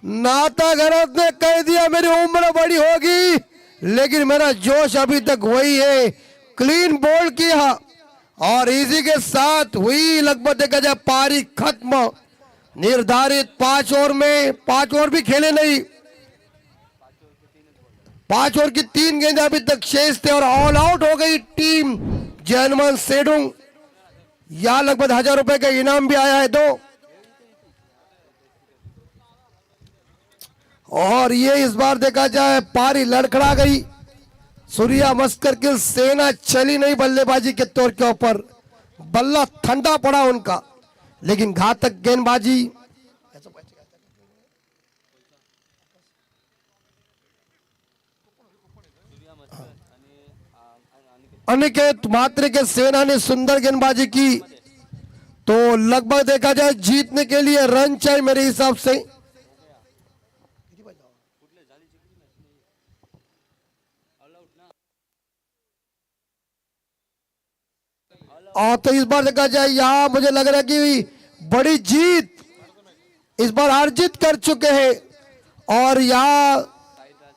नाथा घरत ने कह दिया मेरी उम्र बड़ी होगी लेकिन मेरा जोश अभी तक वही है. क्लीन बोल्ड किया और इसी के साथ हुई लगभग देखा जाए पारी खत्म. निर्धारित 5 ओवर में 5 ओवर भी खेले नहीं. 5 ओवर की 3 गेंदें अभी तक शेष थे और ऑल आउट हो गई टीम जर्मन सेडुंग. या लगभग 1000 रुपए का इनाम भी आया है 2. और ये इस बार देखा जाए पारी लड़खड़ा गई. सूर्या मस्कर की सेना चली नहीं बल्लेबाजी के तौर के ऊपर. बल्ला ठंडा पड़ा उनका लेकिन घातक गेंदबाजी. अनिकेत मात्रे के सेना ने सुंदर गेंदबाजी की. तो लगभग देखा जाए जीतने के लिए रन चाहिए मेरे हिसाब से. और तो इस बार देखा जाए यहाँ मुझे लग रहा है कि बड़ी जीत इस बार अर्जित कर चुके हैं और यहाँ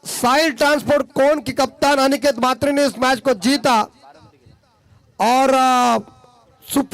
साइल ट्रांसपोर्ट कौन की कप्तान अनिकेत मात्रे ने इस मैच को जीता और सुपर